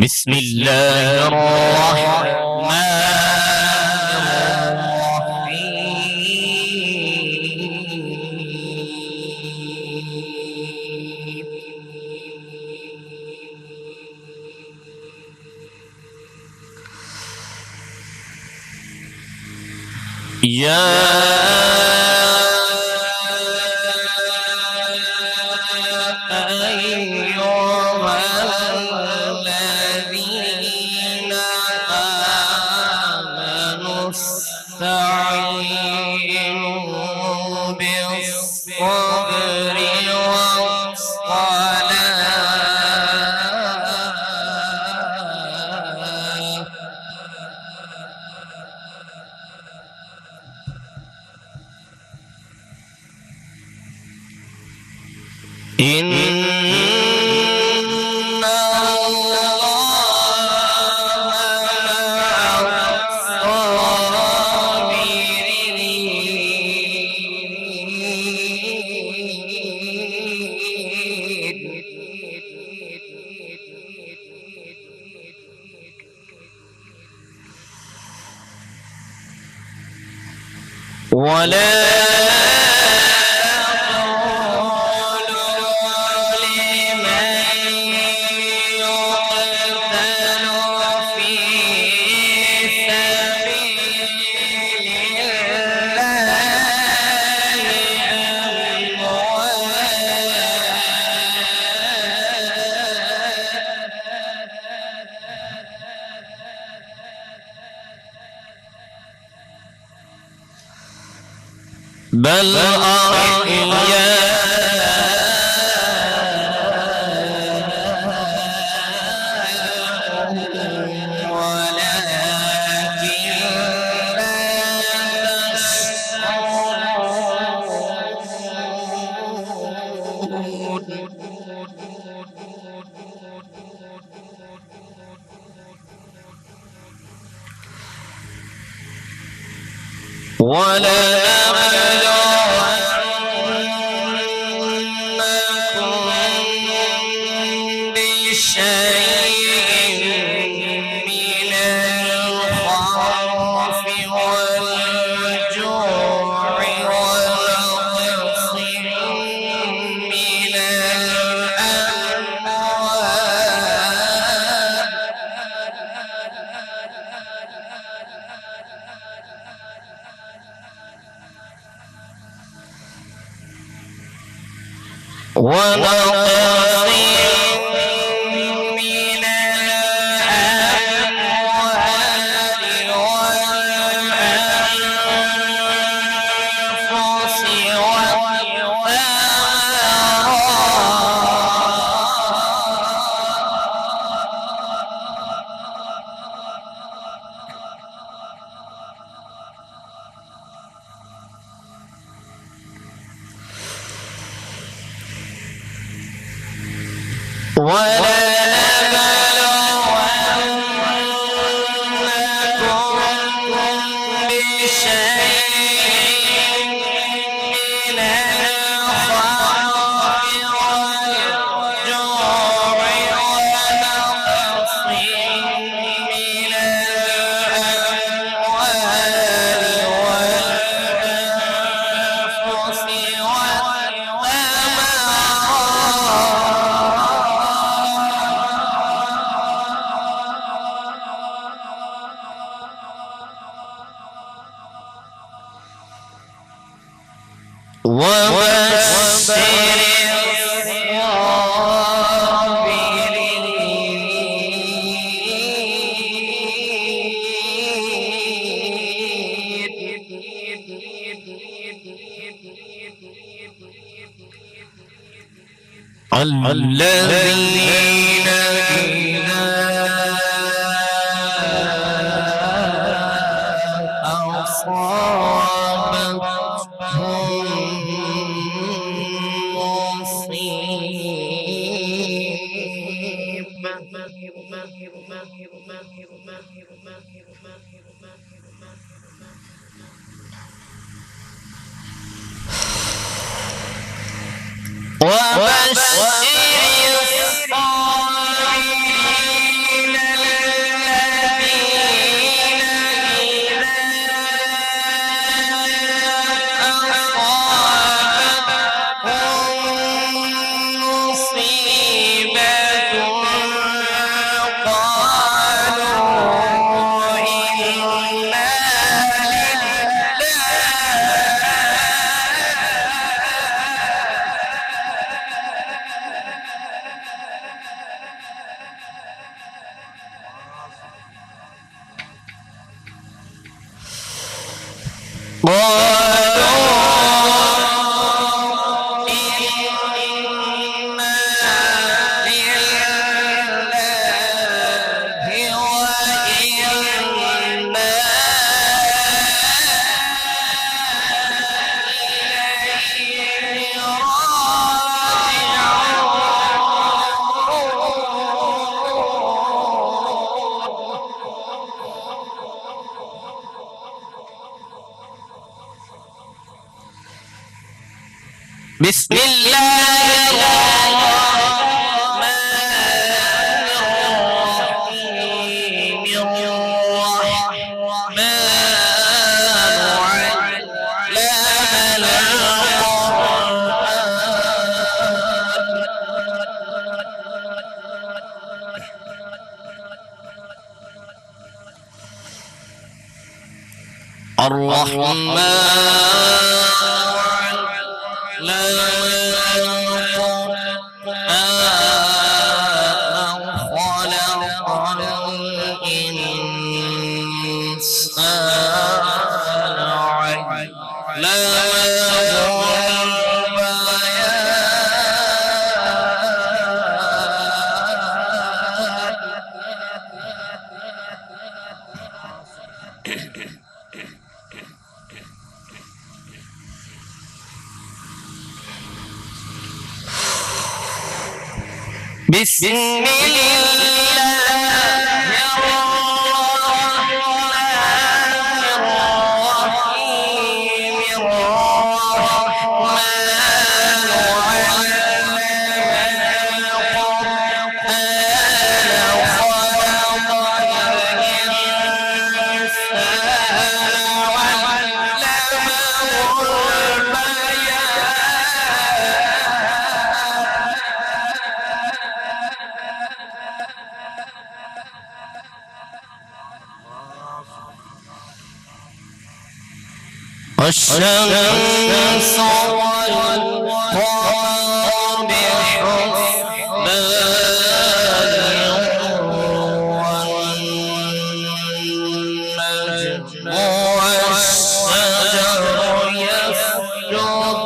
بسم الله الرحمن يا أيها الذين آمنوا استعينوا بالصبر والصلاة إن ولا بل أحياء ولنبلونكم بشيء من الخوف والجوع ونقص من الأموال والأنفس ولنبلونكم بشيء من الخوف والجوع ونقص من الأموال والأنفس وبشر الصابرين الذين إذا أصابتهم وبشر الصابرين بسم الله الرحمن الرحيم الرحمن علم بسم الشمس والقمر بحسبان والنجم والشجر يسجدان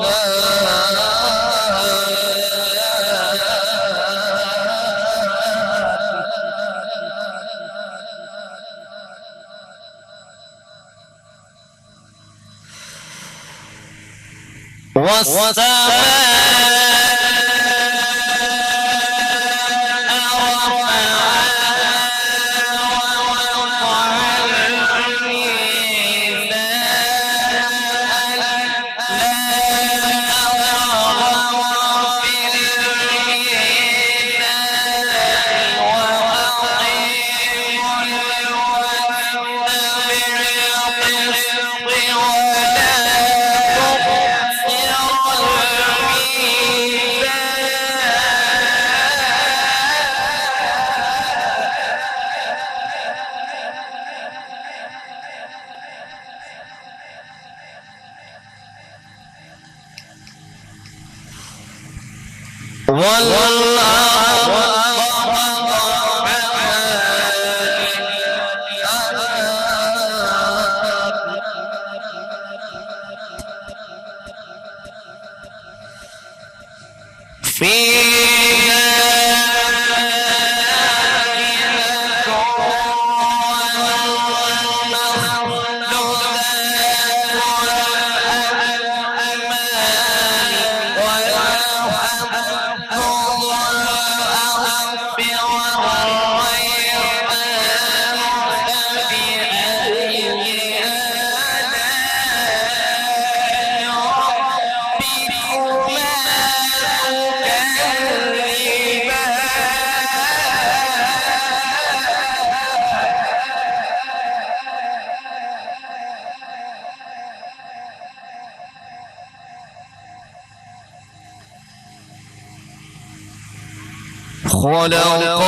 خلق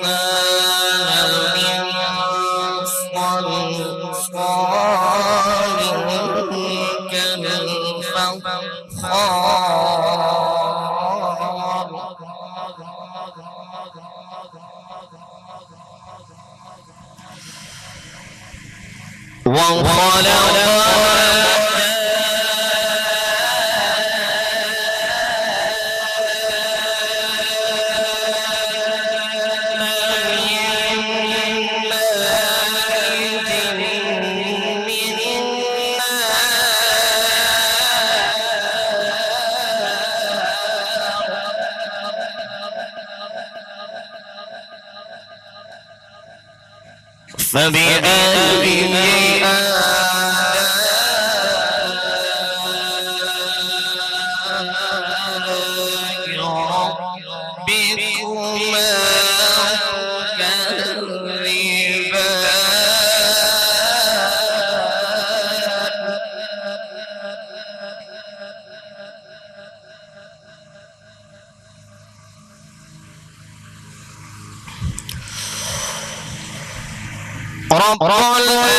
الإنسان من صلصال كالفخار فبأي رب المشرقين والمغربين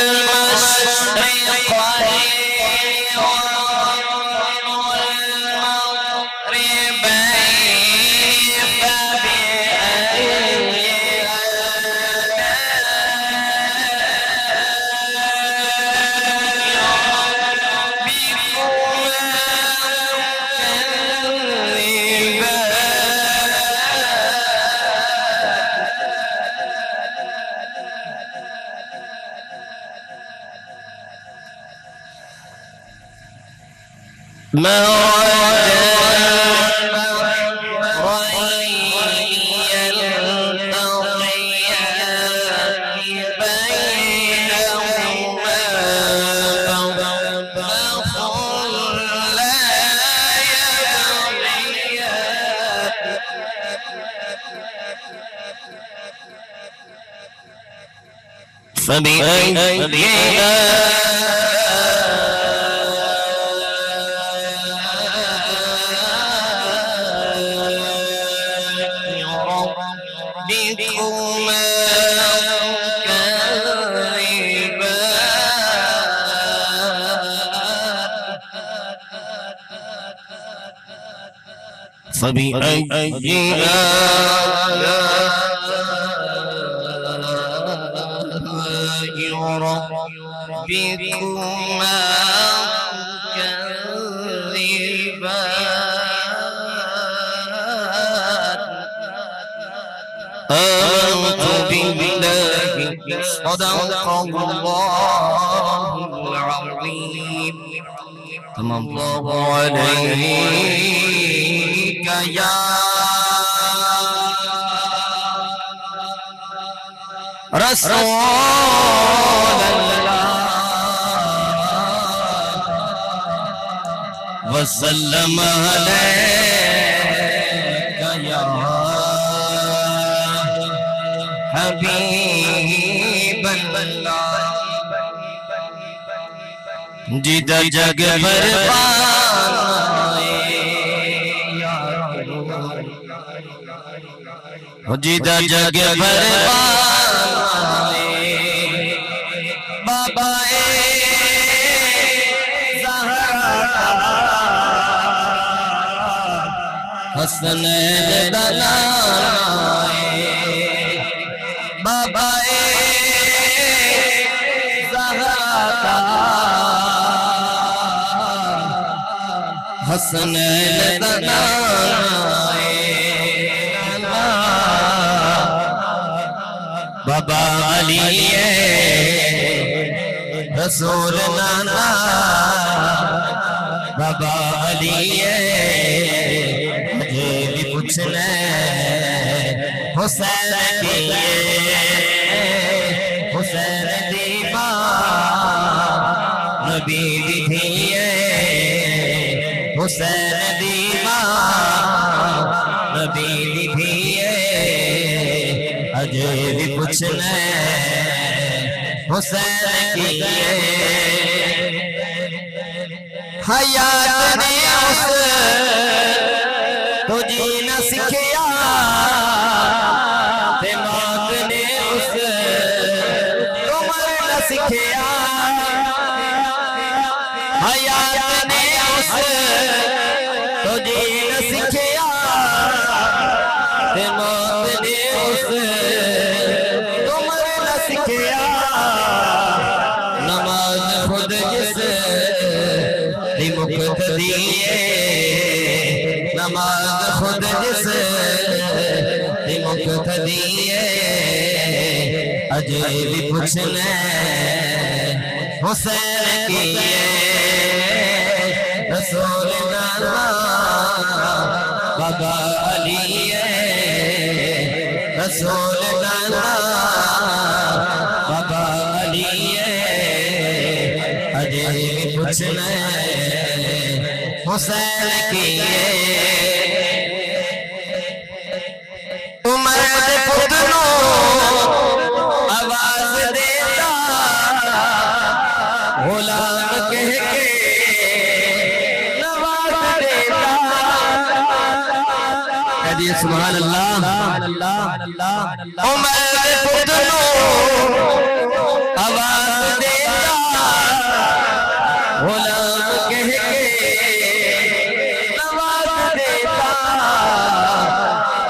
فبأي ما فبأي ربكما تكذبان آمنت بالله صدق الله العظيم تم الله عليك يا رسول الله وسلم عليك يا حبيب الله جدہ جگ پر جدہ جگ پر بابا حسنین دلائے بابا زہرا حسنین دلائے بابا علی رسول نانا بابا علی پوچھنے حسین کیے حسین دیوان نبی دیئے حسین دیوان نبی دیئے اجے بھی پوچھنے حسین کیے حیات نے اس تو جینا سکھیا دماغ نے اس تو مرنا سکھیا حیات نے اس تو جینا سکھیا دماغ نے اس تو مرنا سکھیا نماز نماز خود جس دی مقتدی ہے اجے بھی پوچھنے حسین کی ہے رسول اللہ بابا علی ہے رسول اللہ بابا علی ہے اجے بھی پوچھنے حسین کی ہے عمر دے پتروں آواز دیتا غلام کہہ کے نواز دیتا کہہ سبحان اللہ عمر دے پتروں آواز دیتا غلام کہہ کے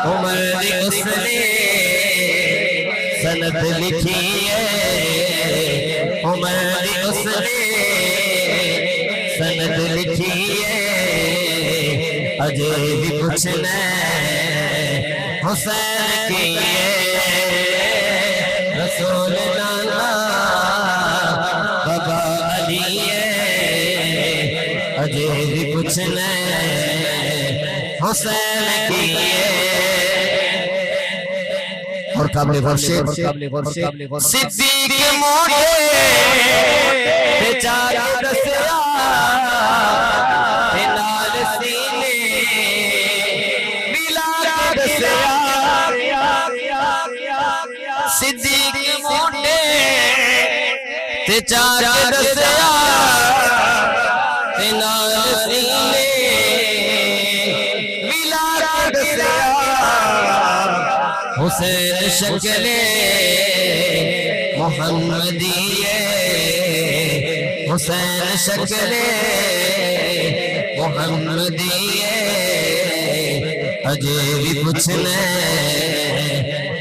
عمر دی اس نے سند لکھی ہے عمر دی اس نے سند لکھی ہے اجے بھی پوچھنا حسین کی ہے رسول اللہ بابا علی ہے اجے بھی پوچھنا حسین کی ہے اور قابل غور صدیق موڑے بیچارے دسیا نال سینے ملا کے دسیا صدیق موڑے بیچارے دسیا نال سینے حسین شکل محمدی ہے حسین شکل محمدی ہے اجے بھی پوچھنے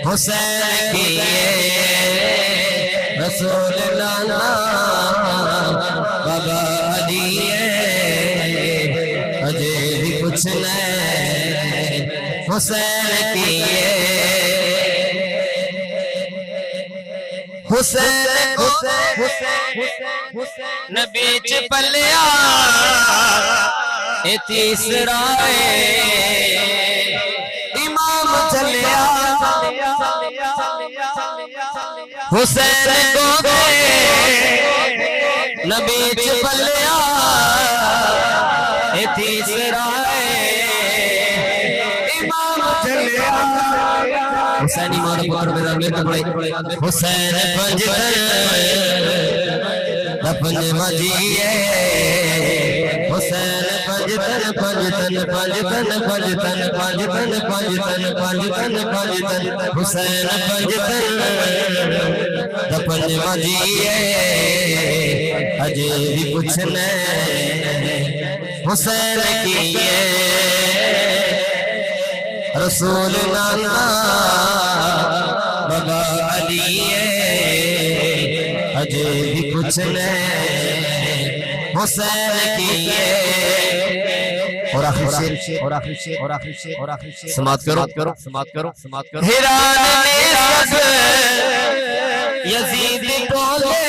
حسین کی ہے رسول اللہ بابا علی ہے اجے بھی پوچھنے حسین کی ہے حسین نبی چ پلیا اے تیسرا امام چلیا حسین کو نبی چ پلیا اے تیسرا حسینی مولا پتر میرا بیٹا بڑھائی حسین پنجتن دفن مجیے حسین پنجتن پنجتن پنجتن پنجتن پنجتن پنجتن پنجتن پنجتن حسین پنجتن دفن مجیے اجے بھی پوچھنے حسین کی ہے رسول اللہ بابا علی ہے اجے بھی پوچھنے حسین کی ہے اور آخری شیر سماعت کرو ہیران نے سب یزید بولے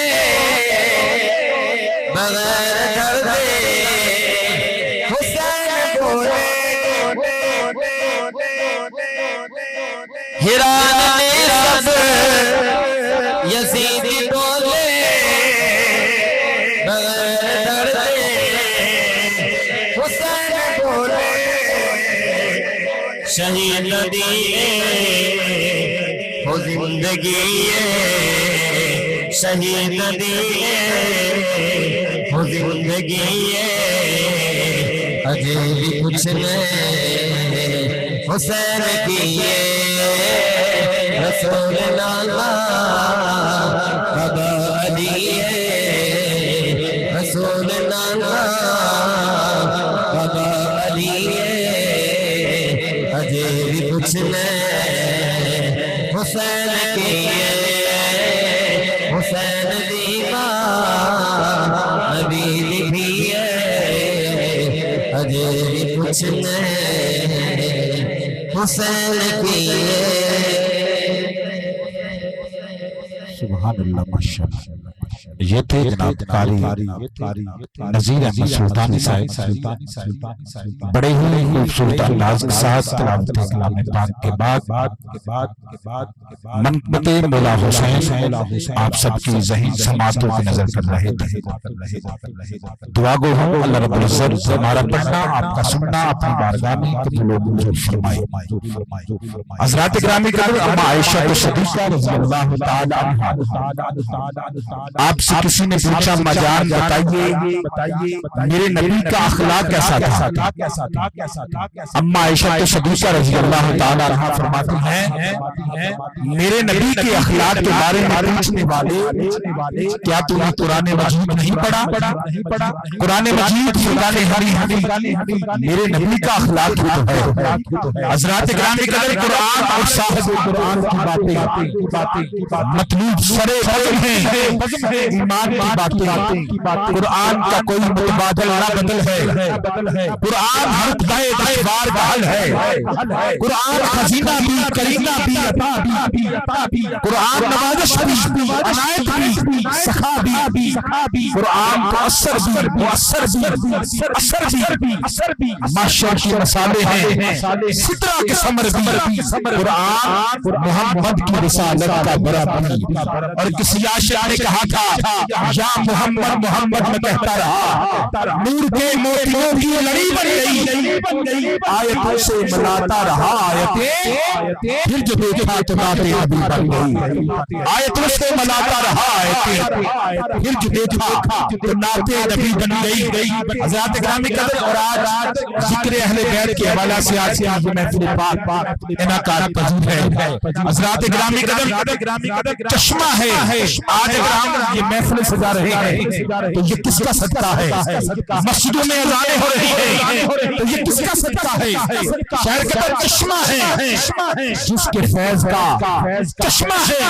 بغیر دردے حسین بولے ہیران نے سب یزید بولے بغیر دردے حسین بولے شہید دیے ہو زندگی شہید دیے ہو زندگی اجے بھی پوچھنے حسین کی ہے رسول اللہ بابا علی ہے رسول اللہ بابا علی ہے اجے بھی پوچھنے حسین کی ہے حسین دیوا نبی بھی ہے اجے بھی پوچھنے حسین کی سبحان اللہ ماشاءاللہ۔ یہ تھے جناب قاری نذیر احمد سلطانی صاحب، بڑے ہی خوبصورت انداز کے ساتھ تلاوت کلام پاک کے بعد منقبت مولا حسین آپ سب کی ذہین سماعتوں کی نظر کر رہے تھے۔ دعا گو ہوں اللہ رب العزت ہمارا پڑھنا آپ کا سننا اپنی بارگاہ میں قبول و منظور فرمائے۔ حضرات گرامی قدر اما عائشہ صدیقہ رضی اللہ تعالی عنہا، آپ سے کسی نے پوچھا اما جان بتائیے میرے نبی کا اخلاق کیسا تھا؟ اما عائشہ صدیقہ رضی اللہ تعالی عنہا فرماتی ہیں میرے نبی کے اخلاق کے بارے میں پوچھنے والے کیا تم نے قرآن مجید نہیں پڑھا؟ قرآن مجید فرقان حمید میرے نبی کا اخلاق تو ہے۔ حضرات گرامی قدر قرآن اور صاحب قرآن کی باتیں مطلوب سرے بزم ہے، ایمان کی باتیں قرآن کا کوئی متبادل نہ بدل ہے۔ قرآن ہر دائے دشوار کا حل ہے۔ قرآن خزینہ بھی، کرینہ بھی، عطا بھی، قرآن نوازش بھی، عنایت بھی، سخا بھی، قرآن کا اثر بھی، معاشر کے مسالے ہیں، سترہ کے ثمر بھی، قرآن محمد کی رسالت کا بڑا بھی۔ اور کسی عاشق نے کہا تھا یا محمد محمد میں کہتا رہا، نور کے موتیوں کی لڑی بن گئی، آیتوں سے ملاتا رہا آیتیں، پھر جو دیکھا تو نعتیں ابھی بن گئی، آیتوں سے ملاتا رہا آیتیں، پھر جو دیکھا تو نعتیں ابھی بن گئی۔ حضرات گرامی قدر اور آج ذکر اہل بیت کے حوالے سے آج کی یہ محفل پاک انعقاد پذیر ہے۔ حضرات گرامی قدر چشمہ ہے، آج اگر ہم یہ محفل سجا رہے ہیں تو یہ کس کا صدقہ ہے؟ مسجدوں میں اذانیں ہو رہی ہیں تو یہ کس کا صدقہ ہے؟ شہر کے اندر چشمہ ہے جس کے فیض کا، چشمہ ہے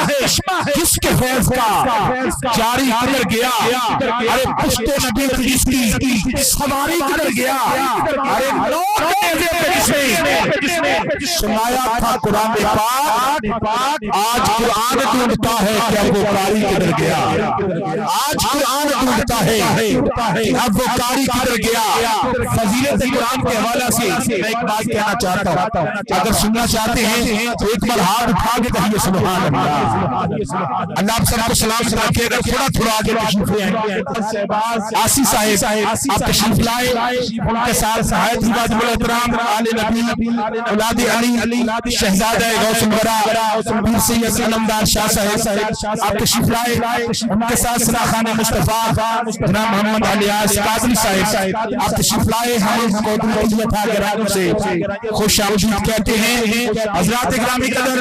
جس کے فیض کا جاری کر گیا، ارے پشت نبی جس کی سواری کر گیا، ارے لوگ جس نے سنایا تھا قرآن پاک، آج قرآن ڈھونڈتا ہے کہ اب وہ قاری کدھر گیا، آج قرآن ڈھونڈتا ہے اب وہ قاری کدھر گیا۔ فضیلت قرآن کے حوالے سے میں ایک بات کہنا چاہتا ہوں، اگر سننا چاہتے ہیں تو ایک بار ہاتھ اٹھا کے کہیے سبحان اللہ۔ اللہ آپ سب کو سلام سے رکھے، اگر تھوڑا آگے تشریف لے آئیں۔ آسی صاحب آپ تشریف لائے، ان کے ساتھ سہایت عباد الاحترام آل نبی اولاد علی شہزادہ غوث الورا پیر سید علمدار شاہ صاحب آپ تشریف لائے، ان کے ساتھ سراخان مصطفیٰ جناب محمد الیاس قادری صاحب آپ تشریف لائے، ہم کو دعوت تھا گرانوں سے خوش آمدید کہتے ہیں۔ حضرات گرامی قدر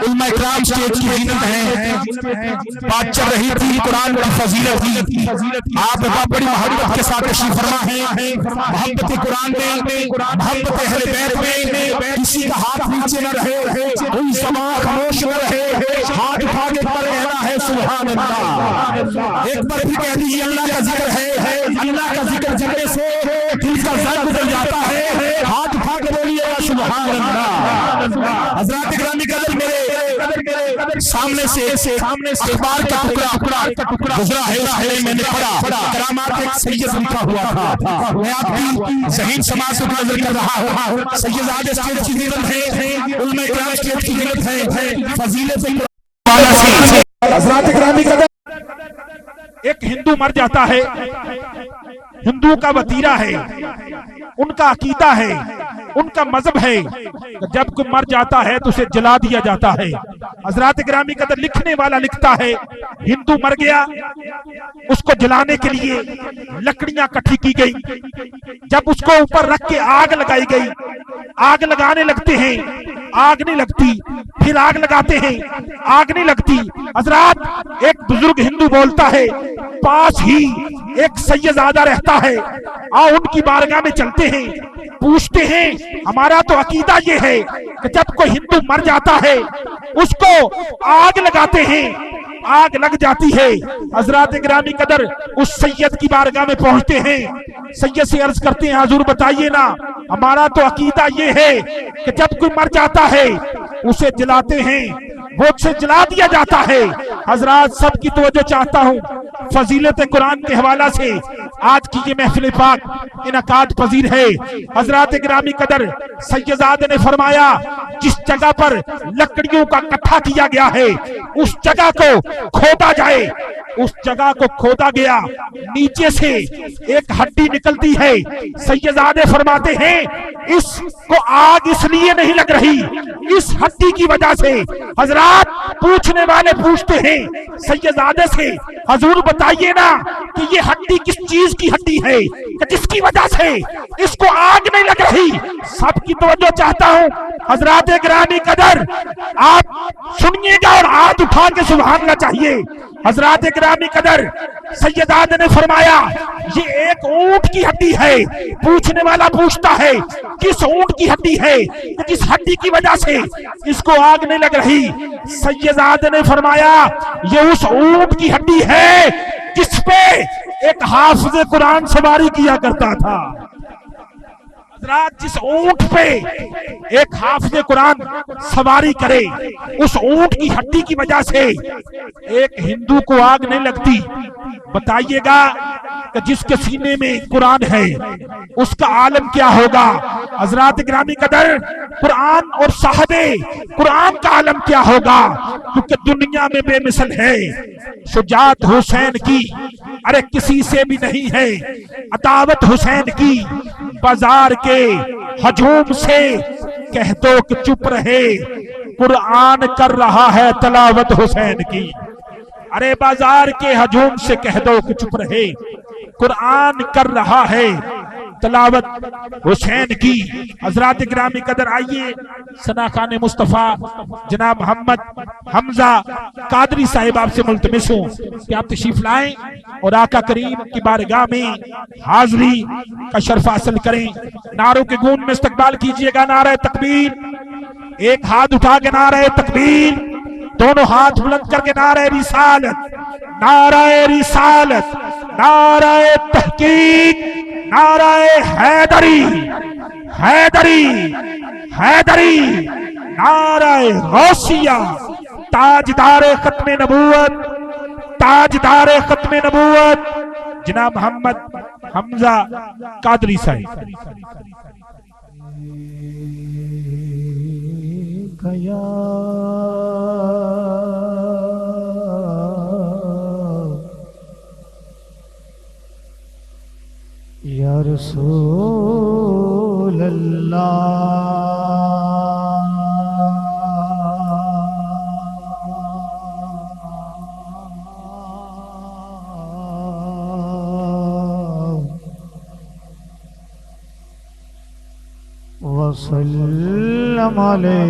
علماء اکرام اسٹیج کی زینت ہیں، بات چل رہی تھی قرآن کی فضیلت کی، آپ بڑی محبت کے ساتھ تشریف فرما ہیں، محبت قرآن میں، محبت اہل بیت میں، کسی کا ہاتھ نیچے نہ رہے، کوئی زبان خاموش نہ رہے، ہاتھ اٹھا کے کہنا ہے سبحان اللہ۔ ایک بار بھی کہہ دیجیے اللہ کا ذکر ہے، اللہ کا ذکر جگہ سے دل کا زر بدل جاتا ہے، ہاتھ اٹھا کے بولیے گا سبحان اللہ۔ حضرات گرامی قدر میرے سامنے سے اخبار کا ٹکڑا گزرا ہے، اس میں نے پڑھا کرامات ایک سید لکھا ہوا تھا، میں آپ کی ذہین سماعت سے نظر کر رہا ہوں، سیدزادہ اسٹیج کی زینت ہے، علماء اکرام اسٹیج کی زینت ہے، فضیلت حضرات گرامی قدر۔ ایک ہندو مر جاتا ہے، ہندو کا وتیرہ ہے، ان کا عقیدہ ہے، ان کا مذہب ہے، جب کوئی مر جاتا ہے تو اسے جلا دیا جاتا ہے۔ حضرات گرامی قدر لکھنے والا لکھتا ہے ہندو مر گیا، اس کو جلانے کے لیے لکڑیاں اکٹھی کی گئی، جب اس کو اوپر رکھ کے آگ لگائی گئی، آگ لگانے لگتے ہیں، آگ نہیں لگتی، پھر آگ لگاتے ہیں، آگ نہیں لگتی۔ حضرات ایک بزرگ ہندو بولتا ہے پاس ہی ایک سیدزادہ رہتا ہے، آؤ ان کی بارگاہ میں چلتے ہیں، پوچھتے ہیں ہمارا تو عقیدہ یہ ہے کہ جب کوئی ہندو مر جاتا ہے اس کو آگ لگاتے ہیں، آگ لگ جاتی ہے۔ حضرات گرامی قدر اس سید کی بارگاہ میں پہنچتے ہیں، سید سے عرض کرتے ہیں حضور بتائیے نا، ہمارا تو عقیدہ یہ ہے کہ جب کوئی مر جاتا ہے اسے جلاتے ہیں، وہ اسے جلا دیا جاتا ہے۔ حضرات سب کی توجہ چاہتا ہوں، فضیلت قرآن کے حوالہ سے آج کی یہ محفل پاک انعقاد پذیر ہے۔ حضرات گرامی قدر سیدزادے نے فرمایا جس جگہ پر لکڑیوں کا کٹھا کیا گیا ہے اس جگہ کو کھودا جائے۔ اس جگہ کو کھودا گیا، نیچے سے ایک ہڈی نکلتی ہے۔ سیدزادے فرماتے ہیں اس کو آگ اس لیے نہیں لگ رہی، اس ہڈی کی وجہ سے۔ حضرات پوچھنے والے پوچھتے ہیں سیدزادے سے حضور بتائیے نا کہ یہ ہڈی کس چیز کی ہڈی ہے کہ جس کی وجہ سے اس کو آگ نہیں لگ رہی؟ سب کی توجہ چاہتا ہوں، حضرات گرامی قدر آپ سنیے گا اور ہاتھ اٹھا کے سبحان اللہ چاہیے۔ حضرات گرامی قدر سیدزادے نے فرمایا یہ ایک اونٹ کی ہڈی ہے۔ پوچھنے والا پوچھتا ہے کس اونٹ کی ہڈی ہے کہ جس ہڈی کی وجہ سے اس کو آگ نہیں لگ رہی؟ سیدزادے نے فرمایا یہ اس اونٹ کی ہڈی ہے جس پہ ایک حافظ قرآن سواری کیا کرتا تھا۔ حضرات جس اونٹ پہ ایک حافظ قرآن سواری کرے اس اونٹ کی ہڈی کی وجہ سے ایک ہندو کو آگ نہیں لگتی، بتائیے گا کہ جس کے سینے میں قرآن ہے اس کا عالم کیا ہوگا؟ حضرات گرامی قدر قرآن اور صاحب قرآن کا عالم کیا ہوگا؟ کیونکہ دنیا میں بے مثل ہے شجاعت حسین کی، ارے کسی سے بھی نہیں ہے عداوت حسین کی۔ بازار کے ہجوم سے کہہ دو کہ چپ رہے، قرآن کر رہا ہے تلاوت حسین کی۔ ارے بازار کے ہجوم سے کہہ دو کہ چپ رہے، قرآن کر رہا ہے تلاوت حسین کی۔ حضرات گرامی قدر آئیے ثنا خان مصطفیٰ جناب محمد حمزہ قادری صاحب آپ سے ملتمس ہوں کہ آپ تشریف لائیں اور آقا کریم کی بارگاہ میں حاضری کا شرف حاصل کریں۔ نعروں کے گونج میں استقبال کیجئے گا، نعرہ تکبیر، ایک ہاتھ اٹھا کے نعرہ تکبیر، دونوں ہاتھ بلند کر کے نعرہ رسالت، نعرہ رسالت، نعرہ تحقیق، نعرہ حیدری، حیدری، حیدری، نعرہ غوثیہ، تاجدار ختم نبوت، تاجدار ختم نبوت جناب محمد حمزہ قادری صاحب۔ گیا یا رسول اللہ، وسلم علیک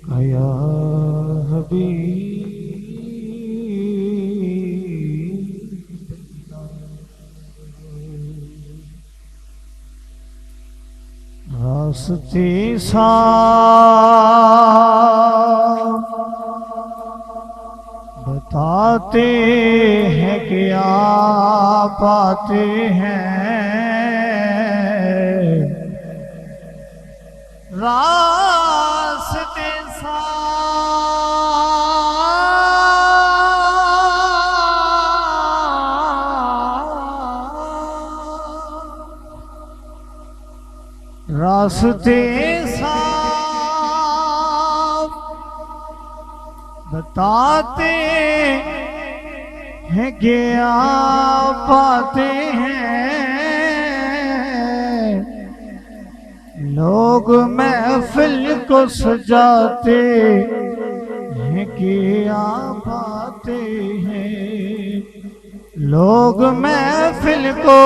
یا حبیب۔ راستے صاف بتاتے ہیں کہ آپ آتے ہیں، راستے راستے صاف بتاتے ہیں کہ آپ آتے ہیں، لوگ محفل کو سجاتے ہیں کہ آپ آتے ہیں، لوگ محفل کو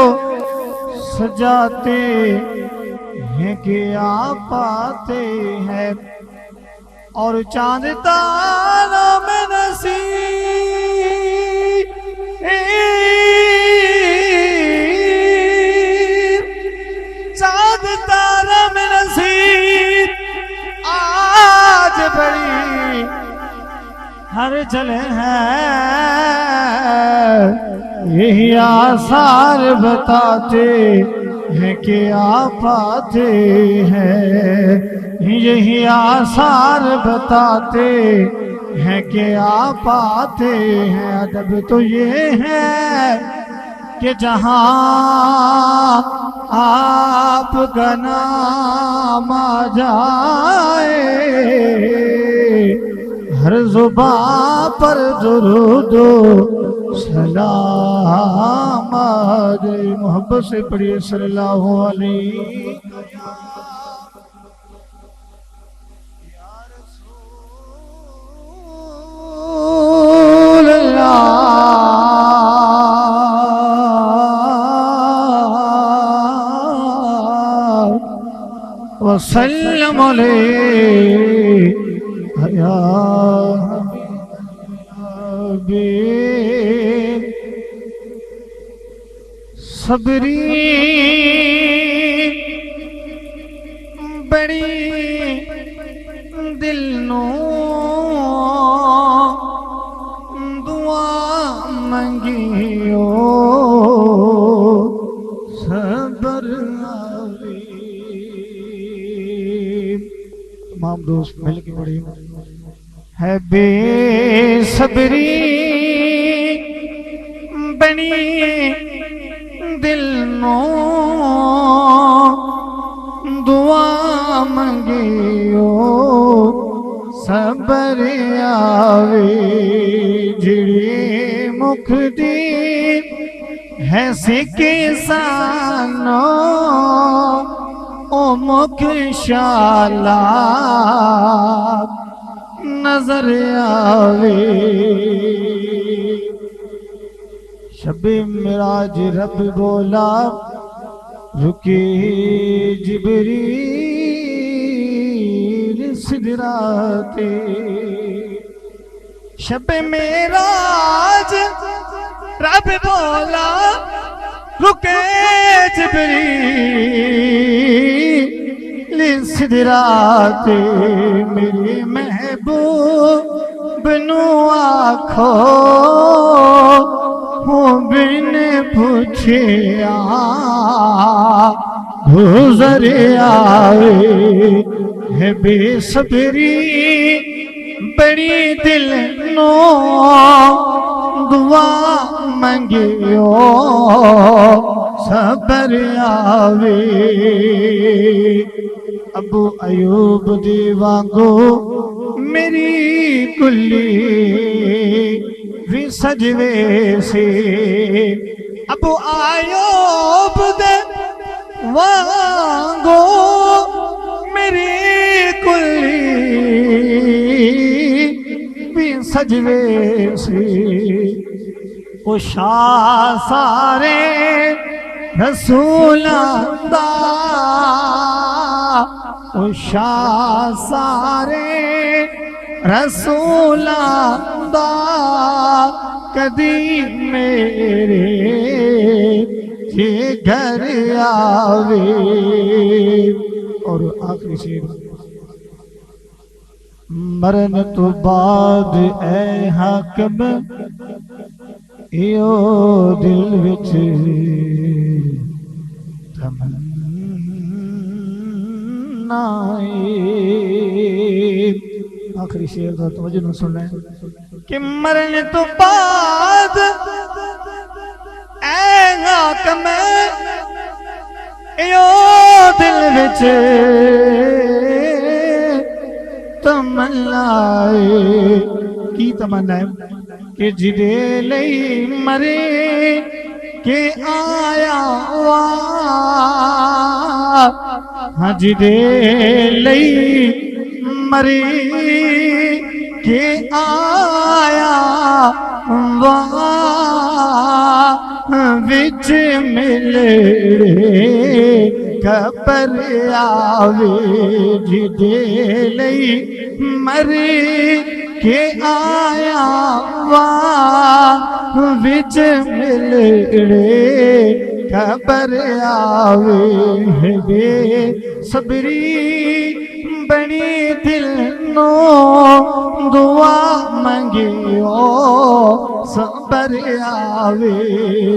سجاتے ہیں کہ آپ آتے ہیں، اور چاند تارا میں نصیب چاند تارا میں نصیب آج مر چلے ہیں یہی آثار بتاتے ہیں کہ آپ آتے ہیں، یہی آثار بتاتے ہیں کہ آپ آتے ہیں۔ ادب تو یہ ہے کہ جہاں آپ کا نام آ جائے ہر زباں پر درود و سلام آ جائے۔ محبت سے پڑھیے صلی اللہ علیہ رسول اللہ وسلم علیہ یا حبیب۔ صبری بڑی دل نو دعا منگیو صبر آوے۔ تمام دوست مل کے پڑھی ہے بے صبری بنی دل نو دعا منگیو صبر آوے۔ جڑی مکھ دی ہے سکے سانو او مکھ شالا نظر آوے۔ شب معراج رب بولا رکے جبریل سدراتے۔ شب معراج رب بولا رکے جبریل سدراتے۔ میرے محبوب نو آکھو بن پوچھے گزر آئے ہے بے صبری بڑی دل نو دعا منگیو صبر آوے۔ ابو ایوب دی وانگو میری کلی بھی سجوے سے، ابو ایوب دے وانگو میری کلی بھی سجوے سے۔ وہ شاہ سارے رسولاں دا، وہ شاہ سارے رسولاں دا کدی میرے کے گھر آوے۔ اور آخری شعر مرن تو بعد اے حاکم ایو دل وچ تمنا آخری شعر دا توجہ نہ سنیں کہ مرن تو بعد اے حاکم ایو دل وچ تمنا کی تمنا ہے کہ جدے لئی مرے کہ آیا وا، ہاں جدے لئی مرے کہ آیا وا، وچ ملے قبر آوے جدے لئی مرے کہ آیا وا، وچ ملے قبر آوے بے صبری بنی دل نو دعا منگیو صبر آوے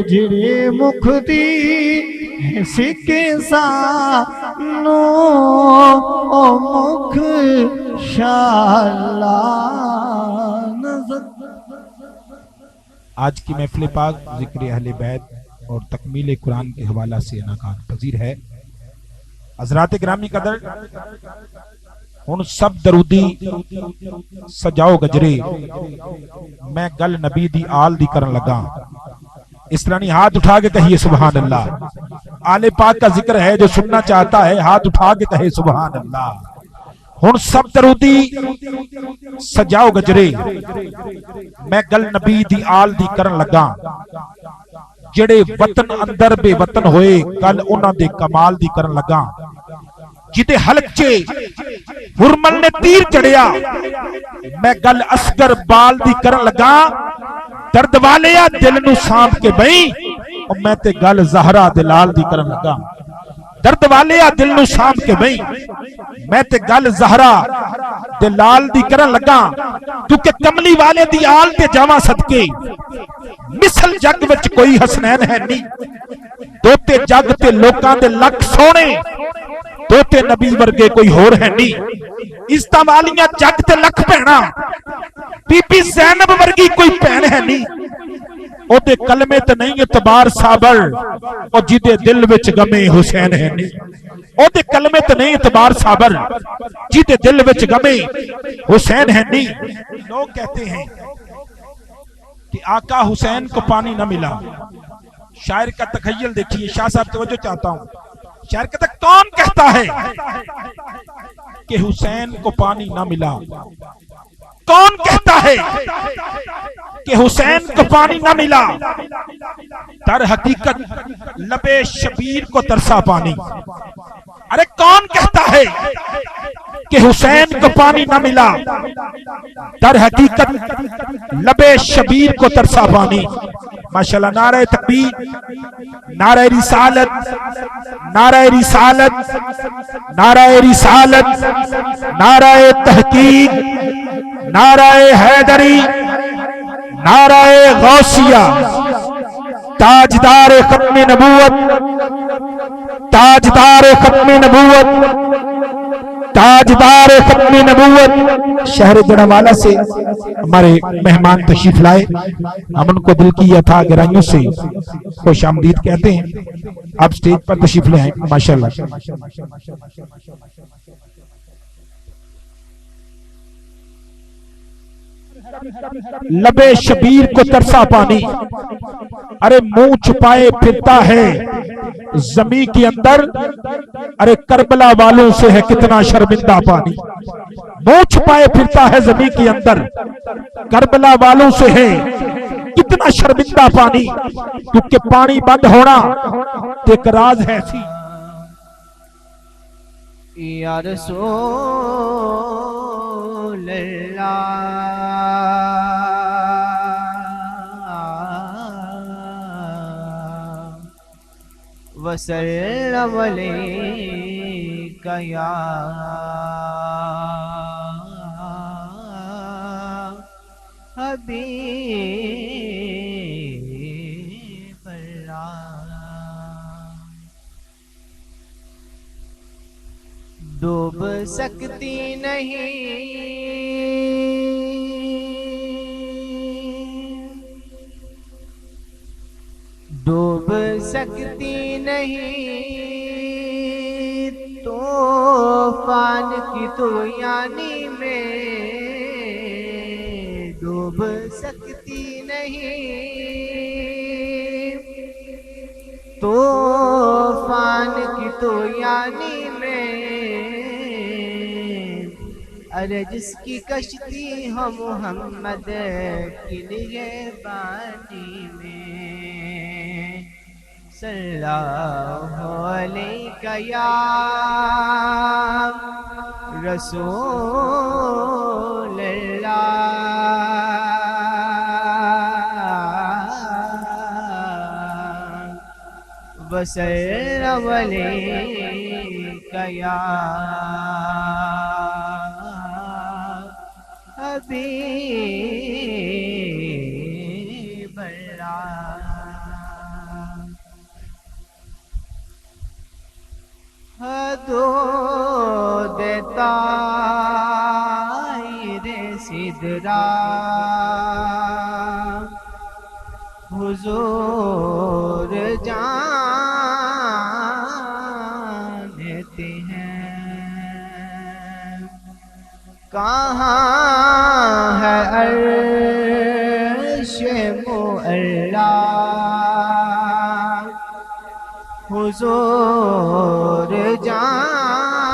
جڑے مکھ دی سکے سانو او مکھ شالا نظر۔ آج کی محفل پاک ذکر اہل بیت اور تکمیل قرآن کے حوالہ سے انعقاد پذیر ہے۔ حضرات گرامی قدر، ہن سب درودی سجاؤ گجرے، میں گل نبی دی آل دی کرن لگا۔ اس طرح نہیں، ہاتھ اٹھا کے کہیے سبحان اللہ۔ آل پاک کا ذکر ہے، جو سننا چاہتا ہے ہاتھ اٹھا کے کہے سبحان اللہ۔ ہن سب درودی سجاؤ گجرے، میں گل نبی دی آل دی کرن لگا۔ جڑے وطن اندر بے وطن ہوئے، گل انہاں دے کمال دی کرن لگا۔ جدے حلق چے ہرمل نے تیر چڑھیا، میں گل اصغر بال دی کرن لگا۔ درد والیا دل نو سانپ کے بئی، اور میں تے گل زہرا دلال دی کرن لگا۔ درد والیا دل نو سانپ کے بئی، میں تے گل زہرا دلال دی کرن لگا۔ کیونکہ کملی والے دی آل تے جاواں صدقے، مثل جگ وچ کوئی حسنین ہے نہیں۔ دوتے جگ تے لوکاں دے لکھ سونے، دوتے نبی ورگے کوئی ہور ہے نہیں۔ عزتاں والیاں جگ تے لکھ بہنا، بی بی زینب ورگی کوئی بہن ہے نہیں۔ او دے کلمے تے نہیں اعتبار صابر، او جدے دل وچ غمے حسین ہے نہیں۔ او دے کلمے تے نہیں اعتبار صابر، جدے دل وچ غمے حسین ہے نہیں۔ لوگ کہتے ہیں کہ آقا حسین کو پانی نہ ملا۔ شاعر کا تخیل دیکھیے، شاہ صاحب توجہ چاہتا ہوں۔ شاعر کہتا ہے کون کہتا ہے کہ حسین کو پانی نہ ملا؟ کون کہتا ہے کہ حسین کو پانی نہ ملا؟ در حقیقت لبے شبیر کو ترسا پانی۔ ارے کون کہتا ہے کہ حسین کو پانی نہ ملا؟ در حقیقت لبے شبیر کو ترسا پانی۔ ماشاءاللہ، نعرہ تکبیر، نعرہ رسالت، نعرہ رسالت، نعرہ رسالت، نعرہ تحقیق، نعرہ حیدری، نعرہ غوثیہ، تاجدار ختم نبوت، تاجدار ختم نبوت، تاجدار ختم نبوت۔ شہر جڑوالا سے ہمارے مہمان تشریف لائے، ہم ان کو دل کی یتھا گرائیوں سے خوش آمدید کہتے ہیں۔ آپ سٹیج پر تشریف لے آئیں ماشاءاللہ۔ لبے شبیر کو ترسا پانی، ارے منہ چھپائے پھرتا ہے زمین کے اندر، ارے کربلا والوں سے ہے کتنا شرمندہ پانی۔ منہ چھپائے پھرتا ہے زمین کے اندر، کربلا والوں سے ہے کتنا شرمندہ پانی۔ کیونکہ پانی بند ہونا ایک راز ہے سی۔ یا رسول اللہ وسلم علیک یا حبیب اللہ۔ ڈوب سکتی نہیں، ڈوب سکتی نہیں طوفان کی تو یعنی میں، ڈوب سکتی نہیں طوفان کی تو یعنی میں، ارے جس کی کشتی ہو محمد کی نگہبانی میں، صلی اللہ علیہ یا رسول اللہ وسلم علیہ یا زائر سدرا حضور جانتے ہیں کہاں ہے عرش معلا حضور جانتے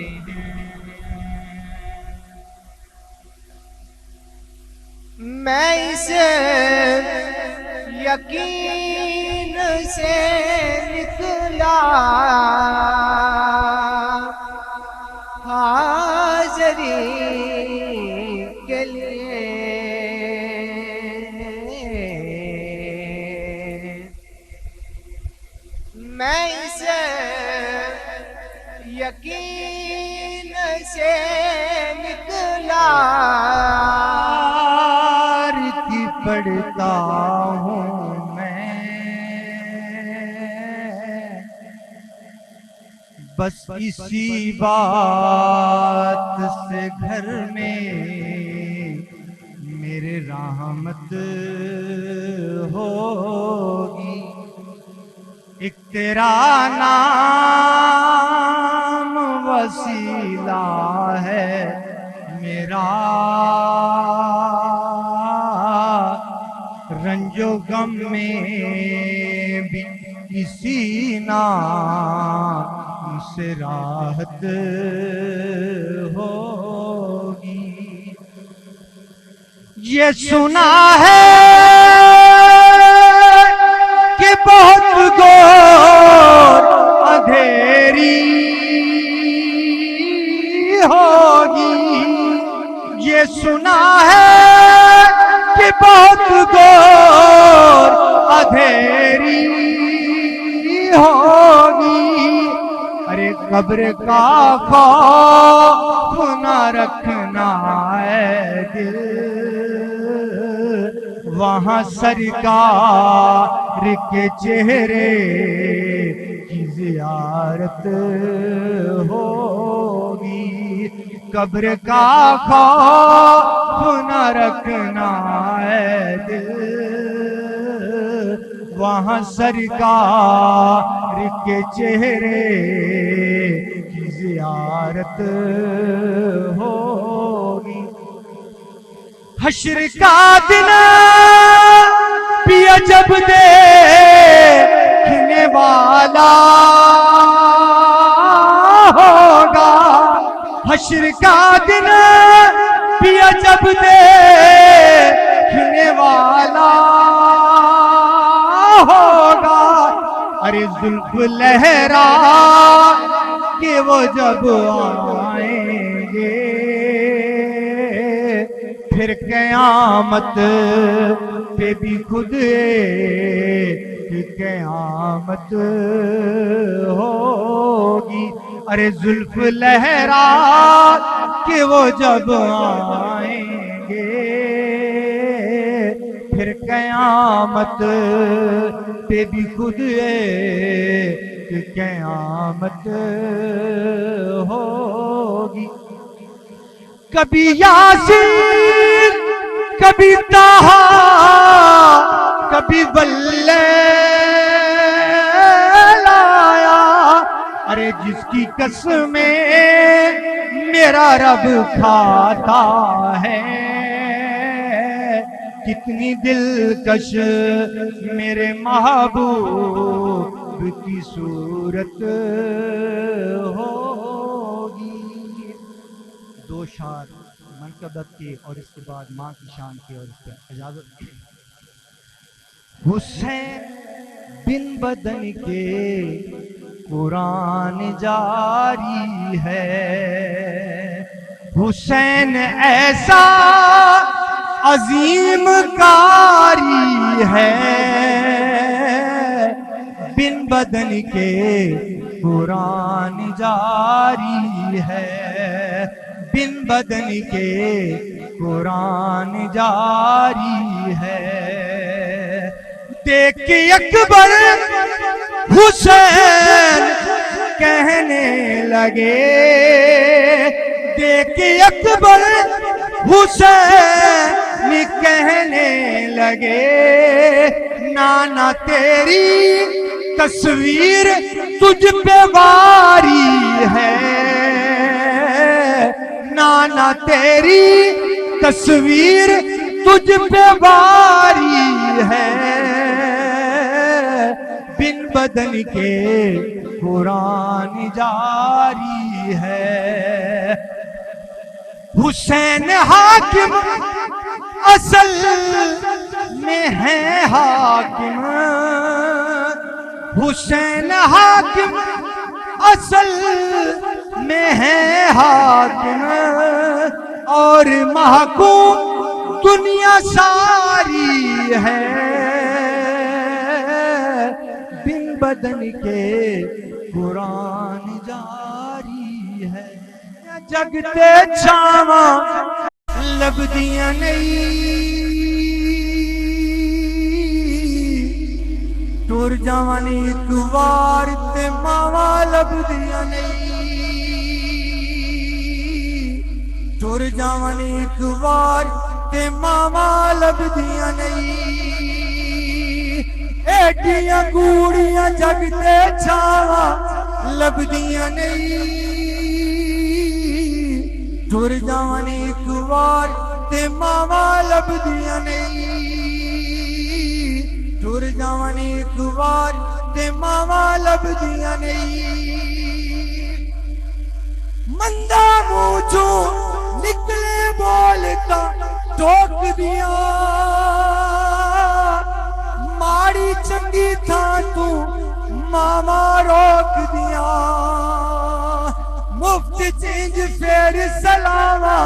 ہیں میں اس یقین سے نکلا حاضری کے لیے میں اس یقین سے نکلا آرتی پڑھتا ہوں میں بس اسی بات سے گھر میں میرے رحمت ہوگی ایک تیرا نام وسیلہ ہے میرا رنج و غم میں بھی اسی نام سے راحت ہوگی یہ سنا ہے کہ بہت گور اندھیری ہوگی یہ سنا ہے کہ بہت گور اندھیری ہوگی ارے قبر کا خوف نہ رکھنا ہے دل وہاں سرکار کے چہرے کی زیارت ہوگی قبر کا خوف نہ رکھنا ہے دل وہاں سرکار کے چہرے کی زیارت ہوگی حشر کا دن بھی عجب دیکھنے والا ہوگا حشر کا دن بھی عجب دیکھنے والا ہوگا ارے زلف لہرا کہ وہ جب آئیں گے پھر قیامت پہ بھی خود قیامت ہوگی ارے زلف لہرا کہ وہ جب آئیں گے پھر قیامت پہ بھی خود قیامت ہوگی کبھی یاسین کبھی طہا کبھی واللیل آیا ارے جس کی قسمیں میرا رب کھاتا ہے کتنی دلکش میرے محبوب کی صورت ہوگی دو شعر منقبت کے اور اس کے بعد ماں کی شان کے اور اس پر اجازت حسین بن بدن کے قرآن جاری ہے حسین ایسا عظیم کاری ہے بن بدن کے قرآن جاری ہے بن بدن کے قرآن جاری ہے دیکھ کے اکبر حسین کہنے لگے دیکھ اکبر حسین کہنے لگے نانا تیری تصویر تجھ پہ واری ہے، نانا تیری تصویر تجھ پہ واری ہے، بن بدن کے قرآن جاری ہے، حسین حاکم اصل میں ہے حاکم، حسین حاکم اصل میں ہے حاکم، اور محکوم دنیا ساری ہے، بن بدن کے قرآن جاری ہے، جگتے چھاواں لبدیاں نہیں، ٹر جوانی دوار تے ماواں لبدیاں نہیں، ٹر جوانی دوار تے ماواں لبدیاں نہیں، ایڈیاں گوڑیاں جگتے چھاواں لبدیاں نہیں، ٹر جوانی دوار تے ماواں لبدیاں نہیں، ٹر جوانی دوار تے ماواں لبدیاں نہیں، مندہ منہ چوں نکلے بولتا ٹوک دیا، ماڑی چنگی تھا تو ماما روک دیا، مفت چینج پھر سلاما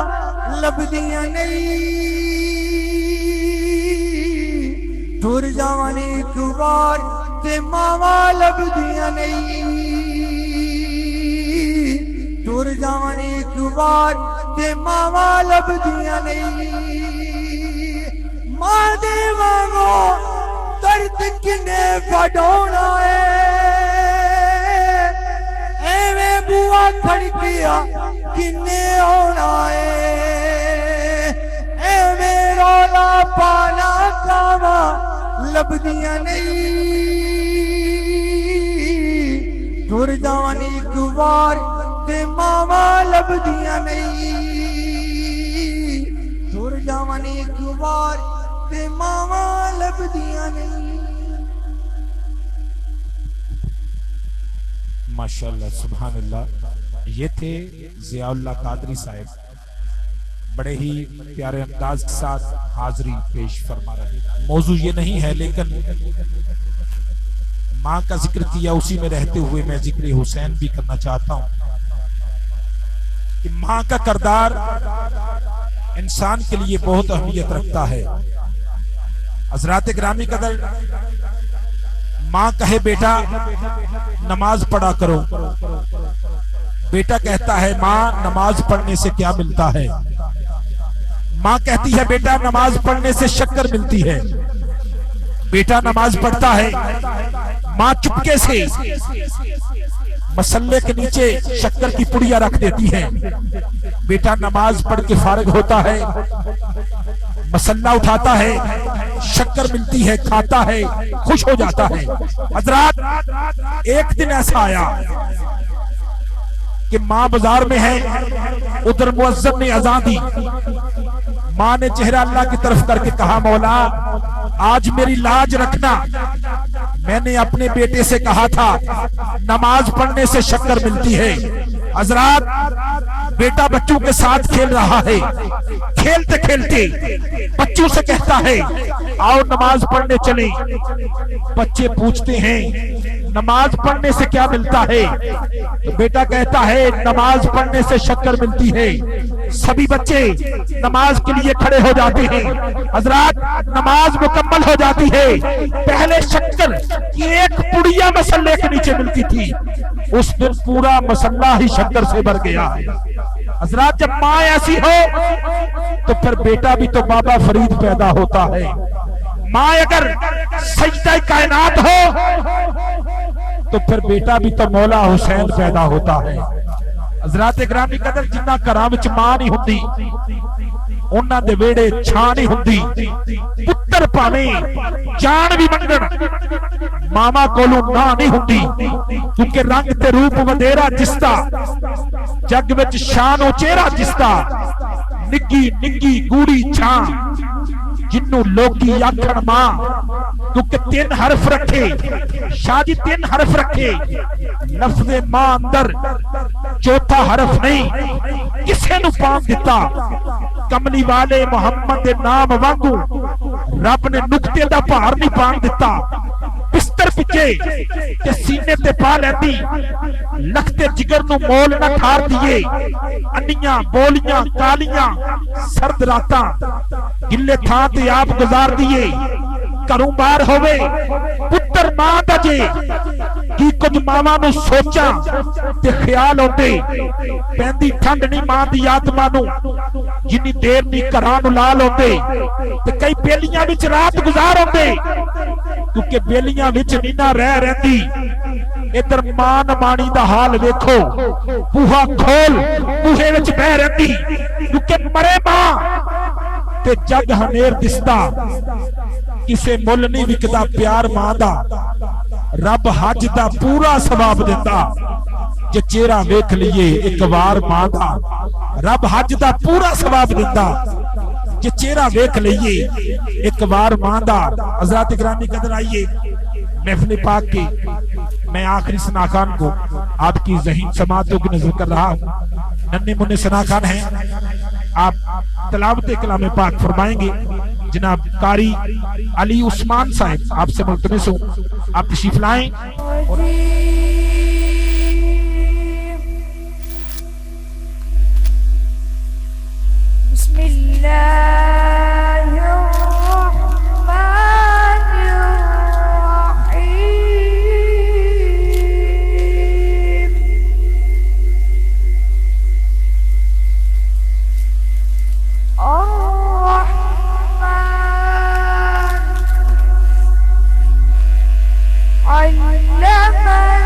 لبدیاں نہیں، ٹر جوانی دوار تے ماما لبدیاں نہیں، ٹر جوانی دوار تے ماما لبدیاں نہیں، ماں دے وانگو درد کنے وڈونا ہے، ایویں بوا کھڑکیا کنے ہونا ہے، ایویں رولا پانا کاما لبدیاں نہیں، ٹر جوانی دوار تے ماما لبدیاں نہیں، ٹر جوانی دوار تے ماما لبدیاں نہیں۔ ماشاءاللہ سبحان اللہ، یہ تھے ضیاء اللہ قادری صاحب، بڑے ہی پیارے انداز کے ساتھ حاضری پیش فرما رہے۔ موضوع یہ نہیں ہے، لیکن ماں کا ذکر کیا، اسی میں رہتے ہوئے میں ذکر حسین بھی کرنا چاہتا ہوں کہ ماں کا کردار انسان کے لیے بہت اہمیت رکھتا ہے۔ حضرات گرامی قدر، ماں کہے بیٹا نماز پڑھا کرو، بیٹا کہتا ہے ماں نماز پڑھنے سے کیا ملتا ہے؟ ماں کہتی ہے بیٹا نماز پڑھنے سے شکر ملتی ہے، بیٹا نماز پڑھتا ہے، ماں چپکے سے مسلے کے نیچے شکر کی پڑیاں رکھ دیتی ہے، بیٹا نماز پڑھ کے فارغ ہوتا ہے، مسلہ اٹھاتا ہے، شکر ملتی ہے، کھاتا ہے، خوش ہو جاتا ہے۔ حضرات ایک دن ایسا آیا کہ ماں بازار میں ہے، ادھر مؤذن نے اذان دی، ماں نے چہرہ اللہ کی طرف کر کے کہا مولا آج میری لاج رکھنا، میں نے اپنے بیٹے سے کہا تھا نماز پڑھنے سے شکر ملتی ہے۔ حضرات بیٹا بچوں کے ساتھ کھیل رہا ہے، کھیلتے کھیلتے بچوں سے کہتا ہے آؤ نماز پڑھنے چلیں۔ بچے پوچھتے ہیں نماز پڑھنے سے کیا ملتا ہے؟ تو بیٹا کہتا ہے نماز پڑھنے سے شکر ملتی ہے۔ سبھی بچے نماز کے لیے کھڑے ہو جاتے ہیں۔ حضرات نماز مکمل ہو جاتی ہے، پہلے شکر کی ایک پڑیا مسلے کے نیچے ملتی تھی، اس دن پورا مسلہ ہی شکر سے بھر گیا ہے۔ حضرات جب ماں ایسی ہو تو پھر بیٹا بھی تو بابا فرید پیدا ہوتا ہے۔ ماں اگر سجدہ کائنات ہو تو پھر بیٹا بھی تو مولا حسین پیدا ہوتا ہے۔ حضرات گرامی قدر جنہ گھراں وچ ماں نہیں ہوندی انہاں دے ویڑے چھاں نہیں ہوندی، پتر پاویں جان بھی منگن ماما کولوں نہ نہیں ہوندی، کیونکہ رنگ تے روپ ودیرا جستا جگ وچ شان و چہرہ جستا نگی نگی گوڑی چھاں جنوں لوکی آکھن ماں، کیونکہ 3 حرف رکھے شاہ جی 3 حرف رکھے لفظ ماں اندر چوتھا حرف نہیں کسے نو پان دیتا۔ کملی والے محمد دے نام وانگو رب نے نکتے دا پار نہیں پان دیتا، بستر پچھے تے سینے تے پا لیندی، لکھتے جگر نو مول نہ ٹھار دیے، انیاں بولیاں کالیاں سرد راتاں گلے تھاں تے آپ گزار دیے، کروں بار ہوئے پتر ماں دا جے کی کچھ ماما نو سوچاں تے خیال ہوندے، پیندی ٹھنڈ نہیں ماں دی آتما نو جنی دیر نہیں کران لال ہوندے، تے کئی بیلیاں وچ رات گزار ہوندے، کیونکہ بیلیاں وچ نینا رہ رہندی۔ ادھر ماں مانی دا حال ویکھو، بوہا کھول بوہے وچ بہ رہندی، کیونکہ مرے ماں تے جگ ہنیر دستا، کسے مل نہیں وکدا پیار ماں دا، رب حج دا پورا ثواب دیتا جے چہرہ ویکھ لیے ایک وار ماں دا، رب حج دا پورا ثواب دیتا جے چہرہ ویکھ لیے ایک وار ماں دا۔ حضرات گرامی قدر آئیے محفل پاک کی میں آخری ثنا خان کو آپ کی ذہین سماعتوں کی نظر کر رہا ہوں، ننھے منھے ثنا خان ہیں، آپ تلاوت کلام پاک فرمائیں گے۔ جناب قاری علی عثمان صاحب آپ سے ملتمس ہوں آپ تشریف لائیں۔ بسم اللہ الرحمن الرحیم، الرحمن علم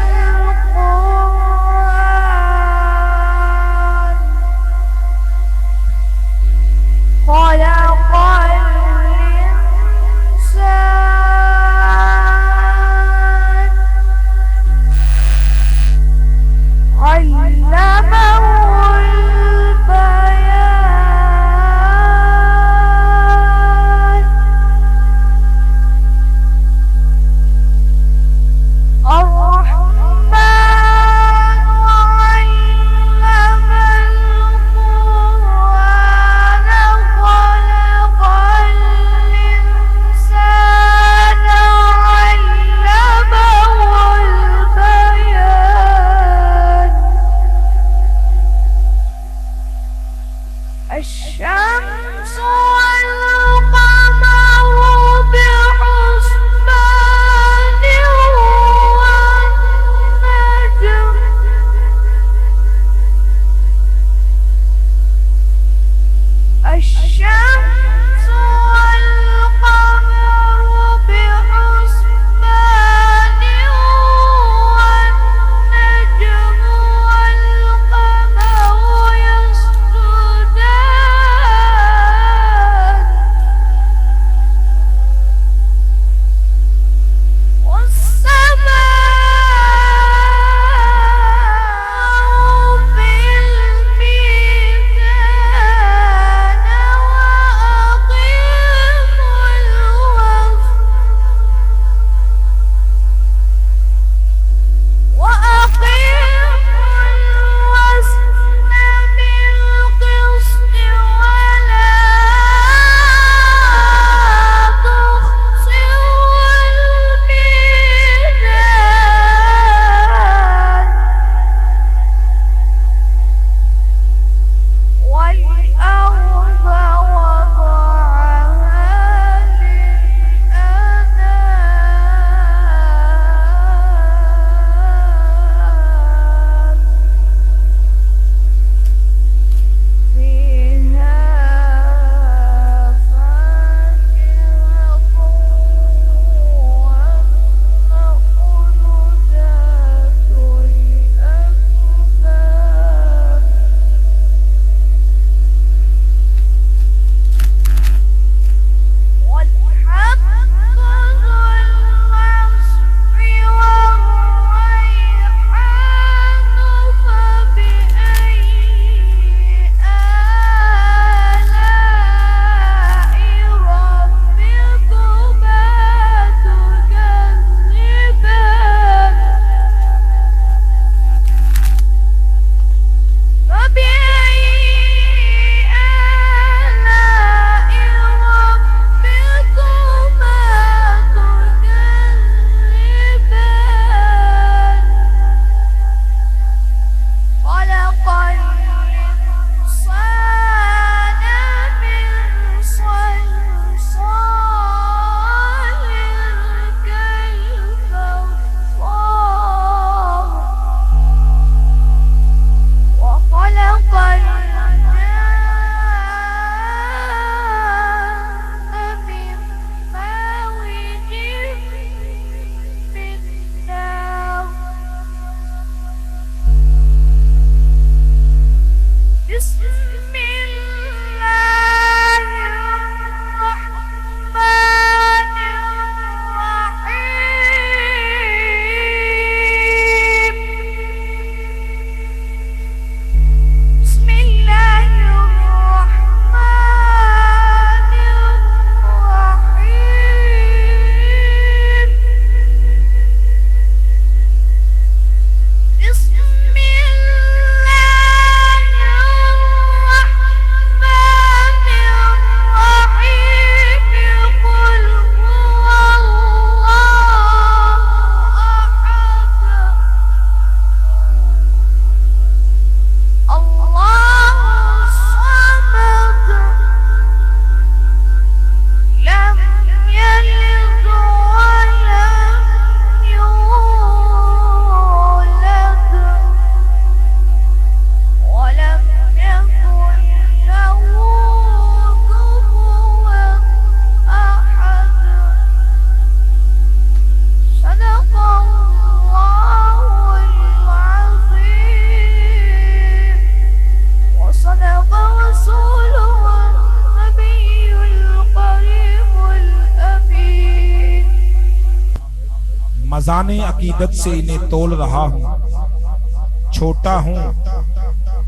مزان عقیدت سے انہیں تول رہا ہوں، چھوٹا ہوں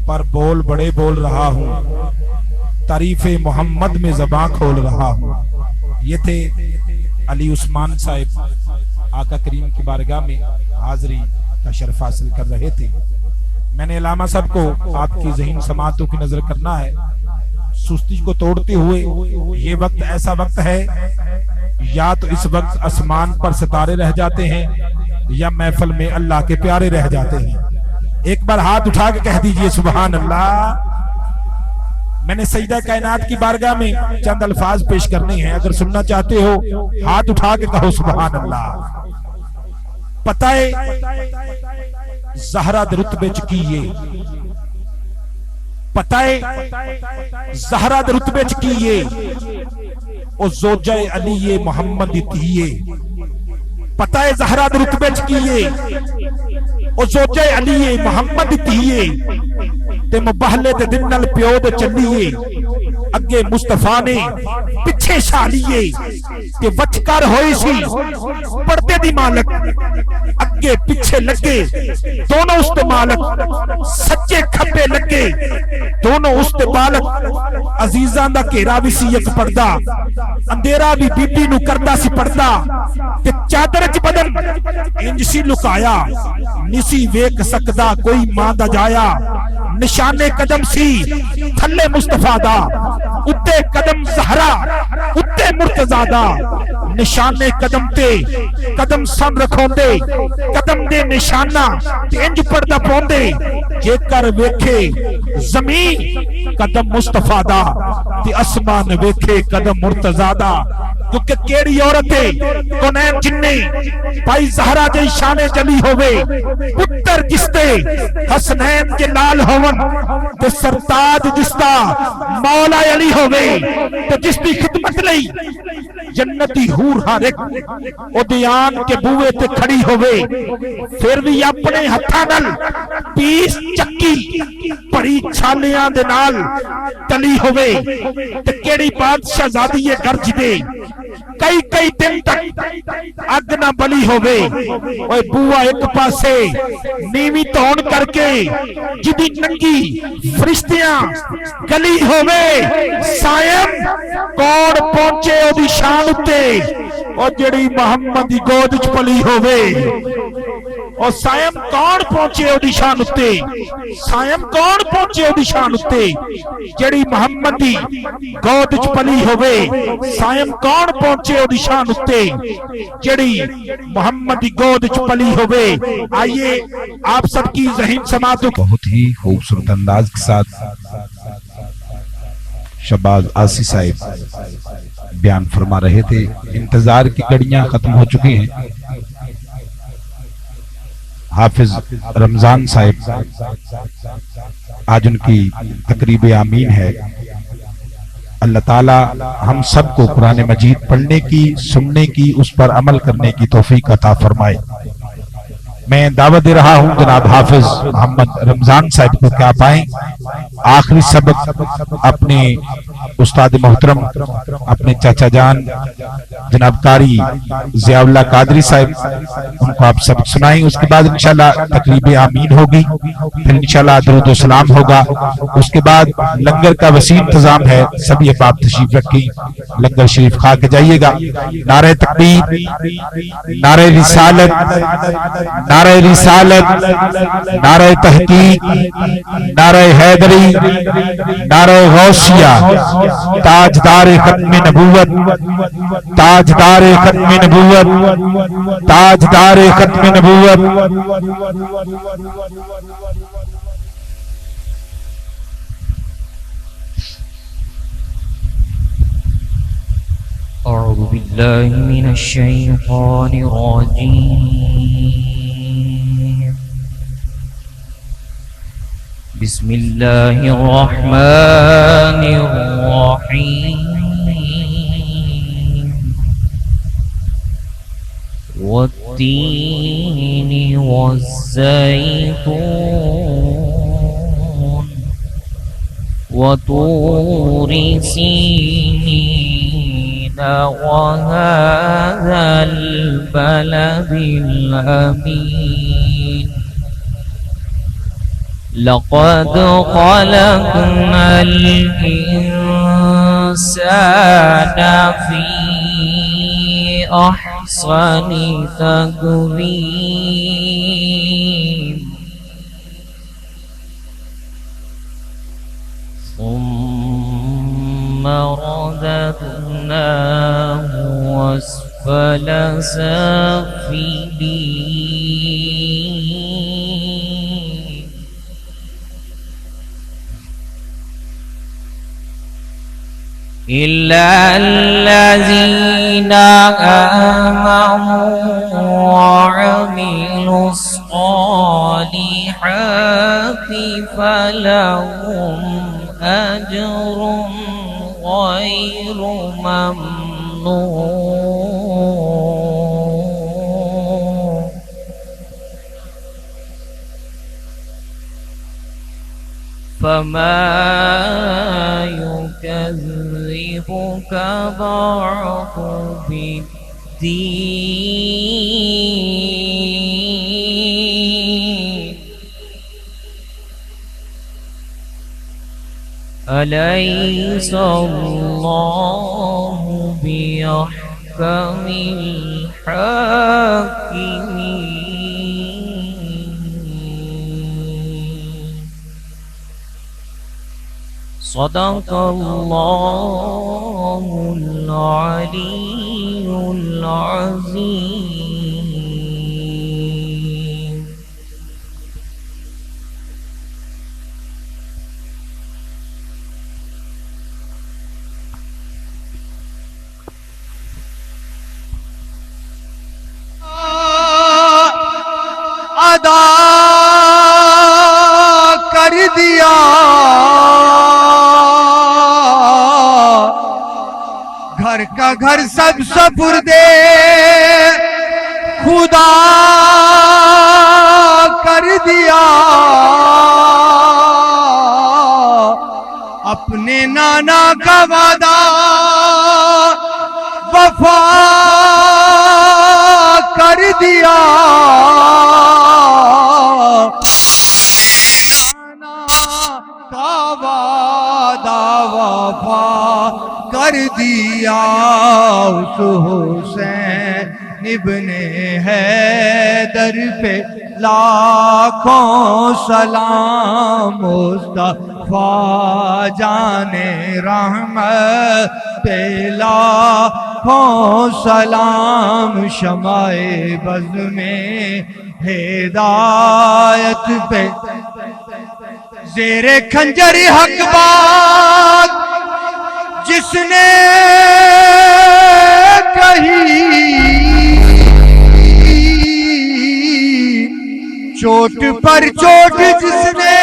پر بول بڑے بول رہا ہوں، تعریف محمد میں زباں کھول رہا ہوں۔ یہ تھے علی عثمان صاحب، آقا کریم کی بارگاہ میں حاضری کا شرف حاصل کر رہے تھے۔ میں نے علامہ صاحب کو آپ کی ذہین سماعتوں کی نظر کرنا ہے، سستی کو توڑتے ہوئے یہ وقت ایسا وقت ہے، یا تو اس وقت آسمان پر ستارے رہ جاتے ہیں یا محفل میں اللہ کے پیارے رہ جاتے ہیں۔ ایک بار ہاتھ اٹھا کے کہہ دیجئے سبحان اللہ۔ میں نے سجدہ کائنات کی بارگاہ میں چند الفاظ پیش کرنے ہیں، اگر سننا چاہتے ہو ہاتھ اٹھا کے کہو سبحان اللہ۔ پتہ زہرا دے رتبے چ کیے، پتہ زہرا دے رتبے چ کیے، او زوجہ علی محمد تیے۔ پتہ زہرا دے رتبے چ کیے، او زوجہ علی محمد تیے، تے مبہلے تے دن نال پیو دے چلیے، اگے مصطفیٰ نے پچھے شالیے، کہ وچ کر ہوئی سی پردے دی مالک، اگے پچھے لگے دونوں اس تے مالک، سچے کھبے لگے دونوں اس تے بالک، عزیزاں دا گھیرا بھی سی ایک پردہ، اندھیرا بھی بی بی نو کردا سی پردہ، تے چادر چ بدن انج سی لکایا، نسی ویک سکدا کوئی ماں دا جایا، نشان قدم سی تھلے مصطفیٰ دا، اتے قدم زہرا اتے مرتضیٰ دا، نشان قدم تے قدم سن رکھون دے، قدم دے نشانہ تے انج پردہ پوندے، جے کر ویکھے زمین قدم مصطفیٰ دا، تے اسمان ویکھے قدم مرتضیٰ دا۔ کیونکہ کیڑی عورتیں کونین جننے بھائی زہرا جے شانے جلی ہوئے، پتر جس تے حسنین کے لال ہون، تے سرتاج جس تا مولا علی ہوئے، تے جس دی خدمت لئی جنتی حور ہر ایک ادیان کے بوئے تے کھڑی ہوئے، پھر بھی اپنے ہتھاں نال 20 چکی پڑی چھالیاں دے نال تلی ہوئے، تے کیڑی بادشاہ زادی گرج دے کئی کئی دن تک اگ نہ بلی ہوئے، اوے بوا ایک پاسے نیوی تون کر کے جدی ننگی فرشتیاں گلی ہوئے، سائم کون پہنچے او دی شان اتے، او جڑی محمد دی گود چ پلی ہوئے، او سائم کون پہنچے او دی شان اتے، سائم کون پہنچے او دی شان اتے، جڑی محمد دی گود چ پلی ہوئے، سائم کون پہنچے او دی شان اتے، جڑی محمد دی گود چ پلی ہوئے۔ آئیے آپ سب کی ذہین سماعتوں بہت ہی خوبصورت انداز کے ساتھ شہباز آسی صاحب بیان فرما رہے تھے۔ انتظار کی گھڑیاں ختم ہو چکی ہیں۔ حافظ رمضان صاحب آج ان کی تقریب آمین ہے۔ اللہ تعالی ہم سب کو قرآن مجید پڑھنے کی، سننے کی، اس پر عمل کرنے کی توفیق عطا فرمائے۔ میں دعوت دے رہا ہوں جناب حافظ محمد رمضان صاحب کو کہ آپ آئیں، آخری سبق اپنے استاد محترم اپنے چاچا جان جناب قاری ضیاء اللہ قادری صاحب ان کو آپ سبق سنائیں. اس کے بعد انشاءاللہ تقریب آمین ہوگی, پھر انشاءاللہ درود و سلام ہوگا. اس کے بعد لنگر کا وسیع انتظام ہے, سبھی احباب تشریف رکھیں, لنگر شریف کھا کے جائیے گا. نعرہ تکبیر, نعرہ رسالت, نعرہ رسالت, نعرہ تحقیق, نعرہ حیدری, نعرہ غوثیہ, تاجدار ختم نبوت, تاجدار ختم نبوت, تاجدار ختم نبوت. أعوذ بالله من الشيطان الرجيم. بسم الله الرحمن الرحيم. والتين والزيتون وطور سينين وهذا البلد الأمين. لقد خلقنا الإنسان في أحسن تقويم. ثم رددناه أسفل سافلين. إلا الذين آمنوا وعملوا الصالحات فلهم أجر غير ممنون. فما يكذبك بعد بالدين. أليس الله بأحكم الحاكمين. صدق الله العلي العظيم. ادا کر دیا گھر کا گھر سب سپردے خدا کر دیا. اپنے نانا کا وعدہ وفا کر دیا. کر دیا اس حسین ابن حیدر پہ لاکھوں سلام. مصطفیٰ جان رحمت پہ لاکھوں سلام. شمع بز میں ہدایت پہ زیر خنجر حق بات جس نے کہی, چوٹ پر چوٹ جس نے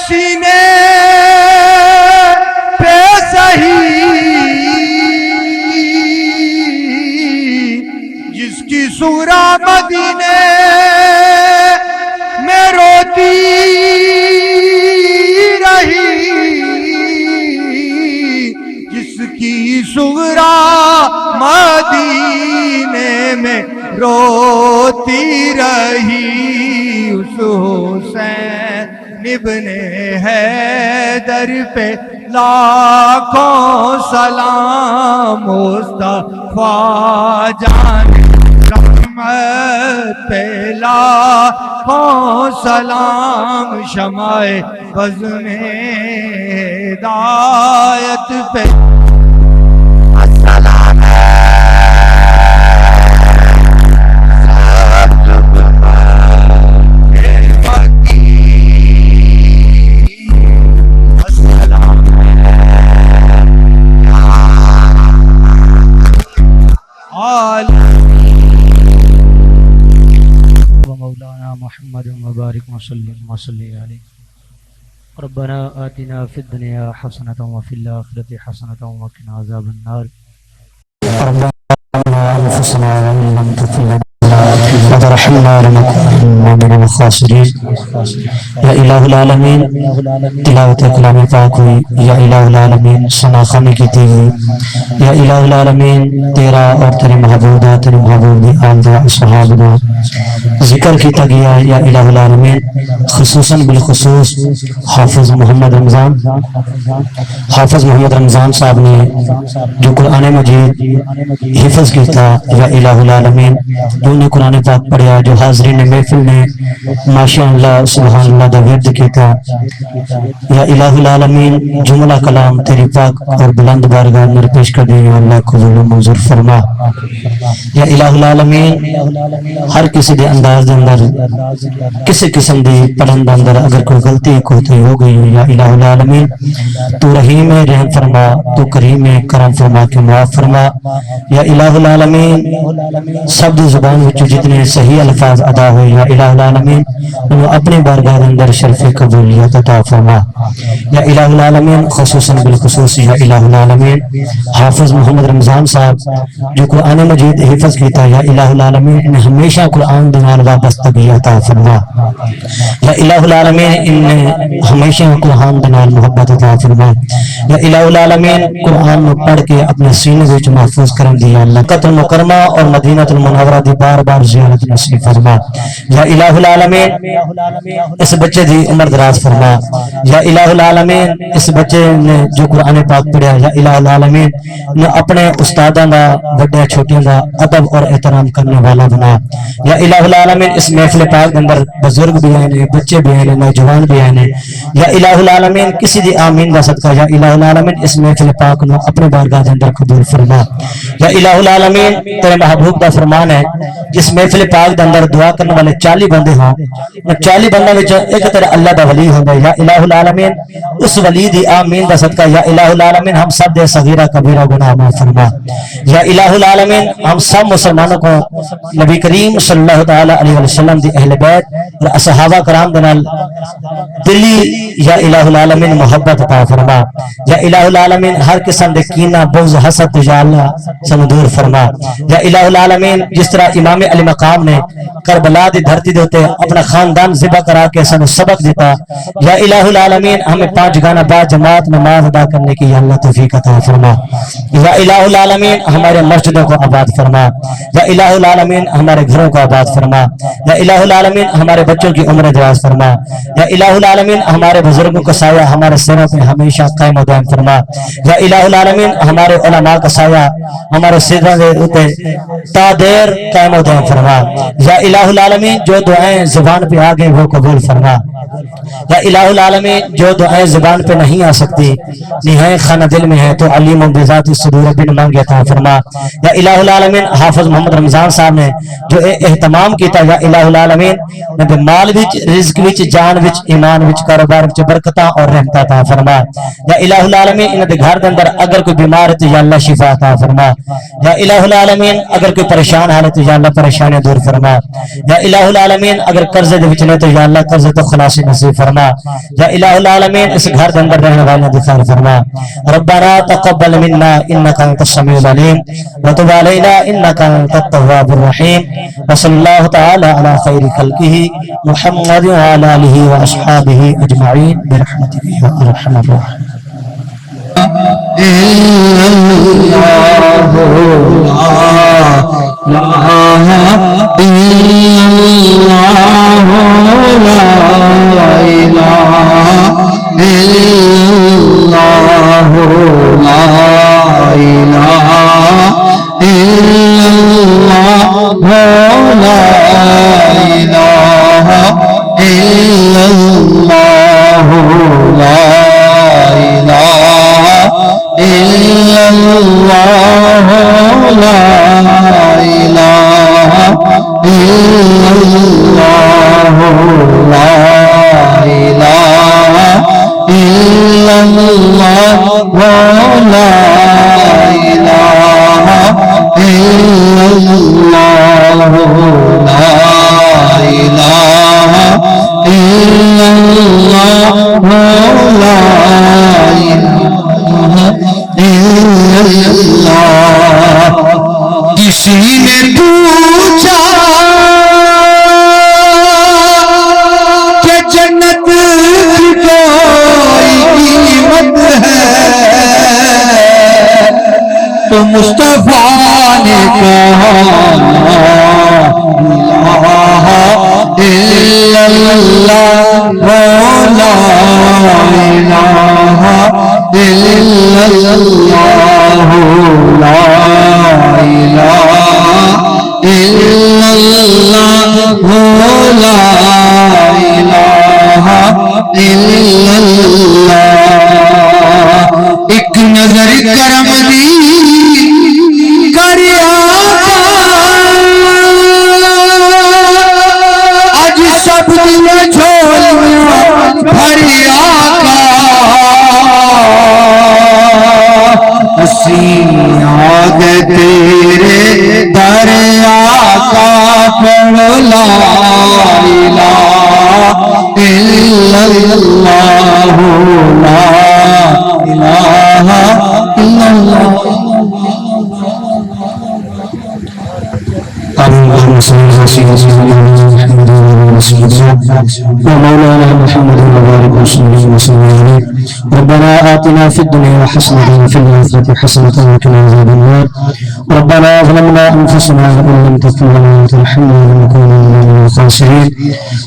سینے پہ سہی, جس کی سورہ مدینے میں روتی روتی رہی اس حسین ابن حیدر پہ لاکھوں سلام مصطفیٰ جان رحمت پہ لاکھوں سلام شمع بز میں ہدایت پہ مولانا محمد مبارک وسلم علیہ ربنا آتنا فی الدنیا حسنة وفی الآخرة حسنة وقنا عذاب النار ربنا انفسنا وإن لم تغفر لنا وترحمنا لنكونن من الخاسرین. یا الہ العالمین تلاوت کلام پاک ہوئی. یا الہ العالمین ثنا خوانی کی تھی ہوئی. یا الہ العالمین تیرا اور تیرے محبوب دی آمد اصحاب دا ذکر کیتا گیا. یا الہ العالمین خصوصاً بالخصوص حافظ محمد رمضان صاحب نے جو قرآن مجید حفظ کیتا. یا الہ العالمین جو نے قرآن پاک پڑھیا, جو حاضرین محفل نے ماشاءاللہ سبحان اللہ دا ورد کیتا. یا الہ العالمین جملہ کلام تیری پاک اور بلند بارگاہ اندر پیش کر دیں. اللہ قبول و منظور فرما. یا الہ العالمین ہر کسی دے انداز دے اندر کسی قسم دی پڑھن دے اندر اگر کوئی غلطی کوئی ہو گئی. یا الہ العالمین تو رحیم ہے رحم فرما, تو کریم ہے کرم فرما کے معاف فرما. یا الہ العالمین سب دی زبان وچ جتنے صحیح الفاظ ادا ہوئے یا الہ العالمین انہوں اپنے بارگاہ اندر شرف قبولیت عطا فرما. یا الہ العالمین خصوصاً بالخصوص یا الہ العالمین حافظ محمد رمضان صاحب جو قرآن مجید حفظ کیتا. یا الہ العالمین انہیں ہمیشہ قرآن دنال وابستگی عطا فرما. یا الہ العالمین انہیں ہمیشہ قرآن دنال محبت عطا فرما. یا الہ العالمین قرآن میں پڑھ کے اپنے سینے وچ محفوظ کرن دی. اللہ مکہ المکرمہ اور مدینہ المنورہ دی بار بار زیارت نصیب فرما. یا الہ العالمین اس بچے دی عمر دراز فرما. یا الہ العالمین اس بچے نے جو قرآن پاک پڑھیا یا الہ العالمین نے اپنے استاداں دا بڑے چھوٹیاں دا ادب اور احترام کرنے والا بنا. یا الہ العالمین اس محفل پاک اندر بزرگ بھی آئے نے, بچے بھی آئے نے, نوجوان بھی آئے نے. یا الہ العالمین کسی دی آمین دا صدقہ یا الہ العالمین اس محفل پاک نو اپنے بارگاہ اندر قبول فرما. یا الہ العالمین تیرے محبوب دا فرمان ہے جس محفل پاک دے اندر دعا کرنے والے 40 بندے ہوں, 40 بندوں وچ ایک تیرا اللہ دا ولی ہوندا. یا الہ العالمین اس ولی دی آمین دا صدقہ یا الہ العالمین ہم سب دے صغیرہ کبیرہ گناہ معاف فرما. یا الہ العالمین ہم سب مسلمانوں کو نبی کریم صلی اللہ تعالی علیہ وسلم دی اہل بیت اور صحابہ کرام دے نال دلی یا الہ العالمین محبت عطا فرما. یا الہ العالمین ہر قسم دے کینہ بغض حسد یا اللہ سن دور فرما. یا الہ العالمین جس طرح امام علی مقام نے کربلا دی دھرتی دے ہوتے اپنا خاندان ذبح کرا کے سن سبق دیتا. یا الہ العالمین ہمیں 5 گانا بعد جماعت نماز ادا کرنے کی یا اللہ توفیق عطا فرما. یا الہ العالمین ہمارے مسجدوں کو آباد فرما. یا الہ العالمین ہمارے گھروں کو آباد فرما. یا الہ العالمین ہمارے بچوں کی عمر دراز فرما. یا الہ العالمین ہمارے بزرگوں کا سایہ ہمارے سروں پہ ہمیشہ قائم و دائم فرما. یا الہ العالمین ہمارے علماء کا سایہ ہمارے سروں پہ تا دیر قائم و دائم فرما. یا الہ العالمین جو دعائیں زبان پہ آ گئے وہ قبول فرما. یا الہ العالمین جو دعائیں زبان پہ نہیں آ سکتی نہایت خانہ دل میں ہے تو علیم بذات الصدور بن مانگے عطا فرما. یا الہ العالمین حافظ محمد رمضان صاحب نے جو اہتمام کیتا یا الہ العالمین نے مال وچ رزق وچ جان وچ ایمان وچ کاروبار وچ برکتاں اور رحمت عطا فرما. یا الہ العالمین ان دے گھر دے اندر اگر کوئی بیمار ہے تو یا اللہ شفا عطا فرما. یا الہ العالمین اگر کوئی پریشان ہے تو یا اللہ پریشانی دور فرما. یا الہ العالمین اگر قرضے دے وچ نے تو یا اللہ قرضے تو خلاص نصیب فرما. یا الہ العالمین اس گھر دے اندر رہنے والے دی خیر فرما. ربنا تقبل منا انك انت السميع العليم وتب علينا انك انت التواب الرحيم وصلى الله تعالى على خير خلقه محمد وعلى اله واصحابه اجمعين برحمتك يا ارحم الراحمين. کسی نے پوچھا کہ جنت کی کوئی قیمت ہے تو مصطفیٰ نے کہا لا الہ الا اللہ لا الہ الا اللہ لا الہ الا اللہ لا الہ الا اللہ ایک نظر کرم دی کریا آج سب دن جھولیاں بھریا آگ تیرے دریا کا پڑھ لا الہ الا اللہ لا الہ الا اللہ اللهم صل على سيدنا ومولانا محمد وبارك وسلم عليه ربنا آتنا في الدنيا حسنة وفي الآخرة حسنة وقنا عذاب النار ربنا ظلمنا أنفسنا وإن لم تغفر لنا وترحمنا لنكون من الخاسرين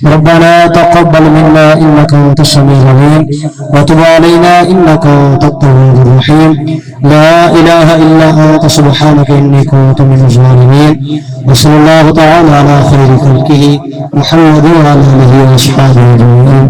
ربنا تقبل منا إنك أنت السميع العليم وتب علينا إنك أنت التواب الرحيم لا إله إلا أنت سبحانك إني كنت من الظالمين وصلى الله تعالى على خير خلقه محمد وعلى آله وأصحابه أجمعين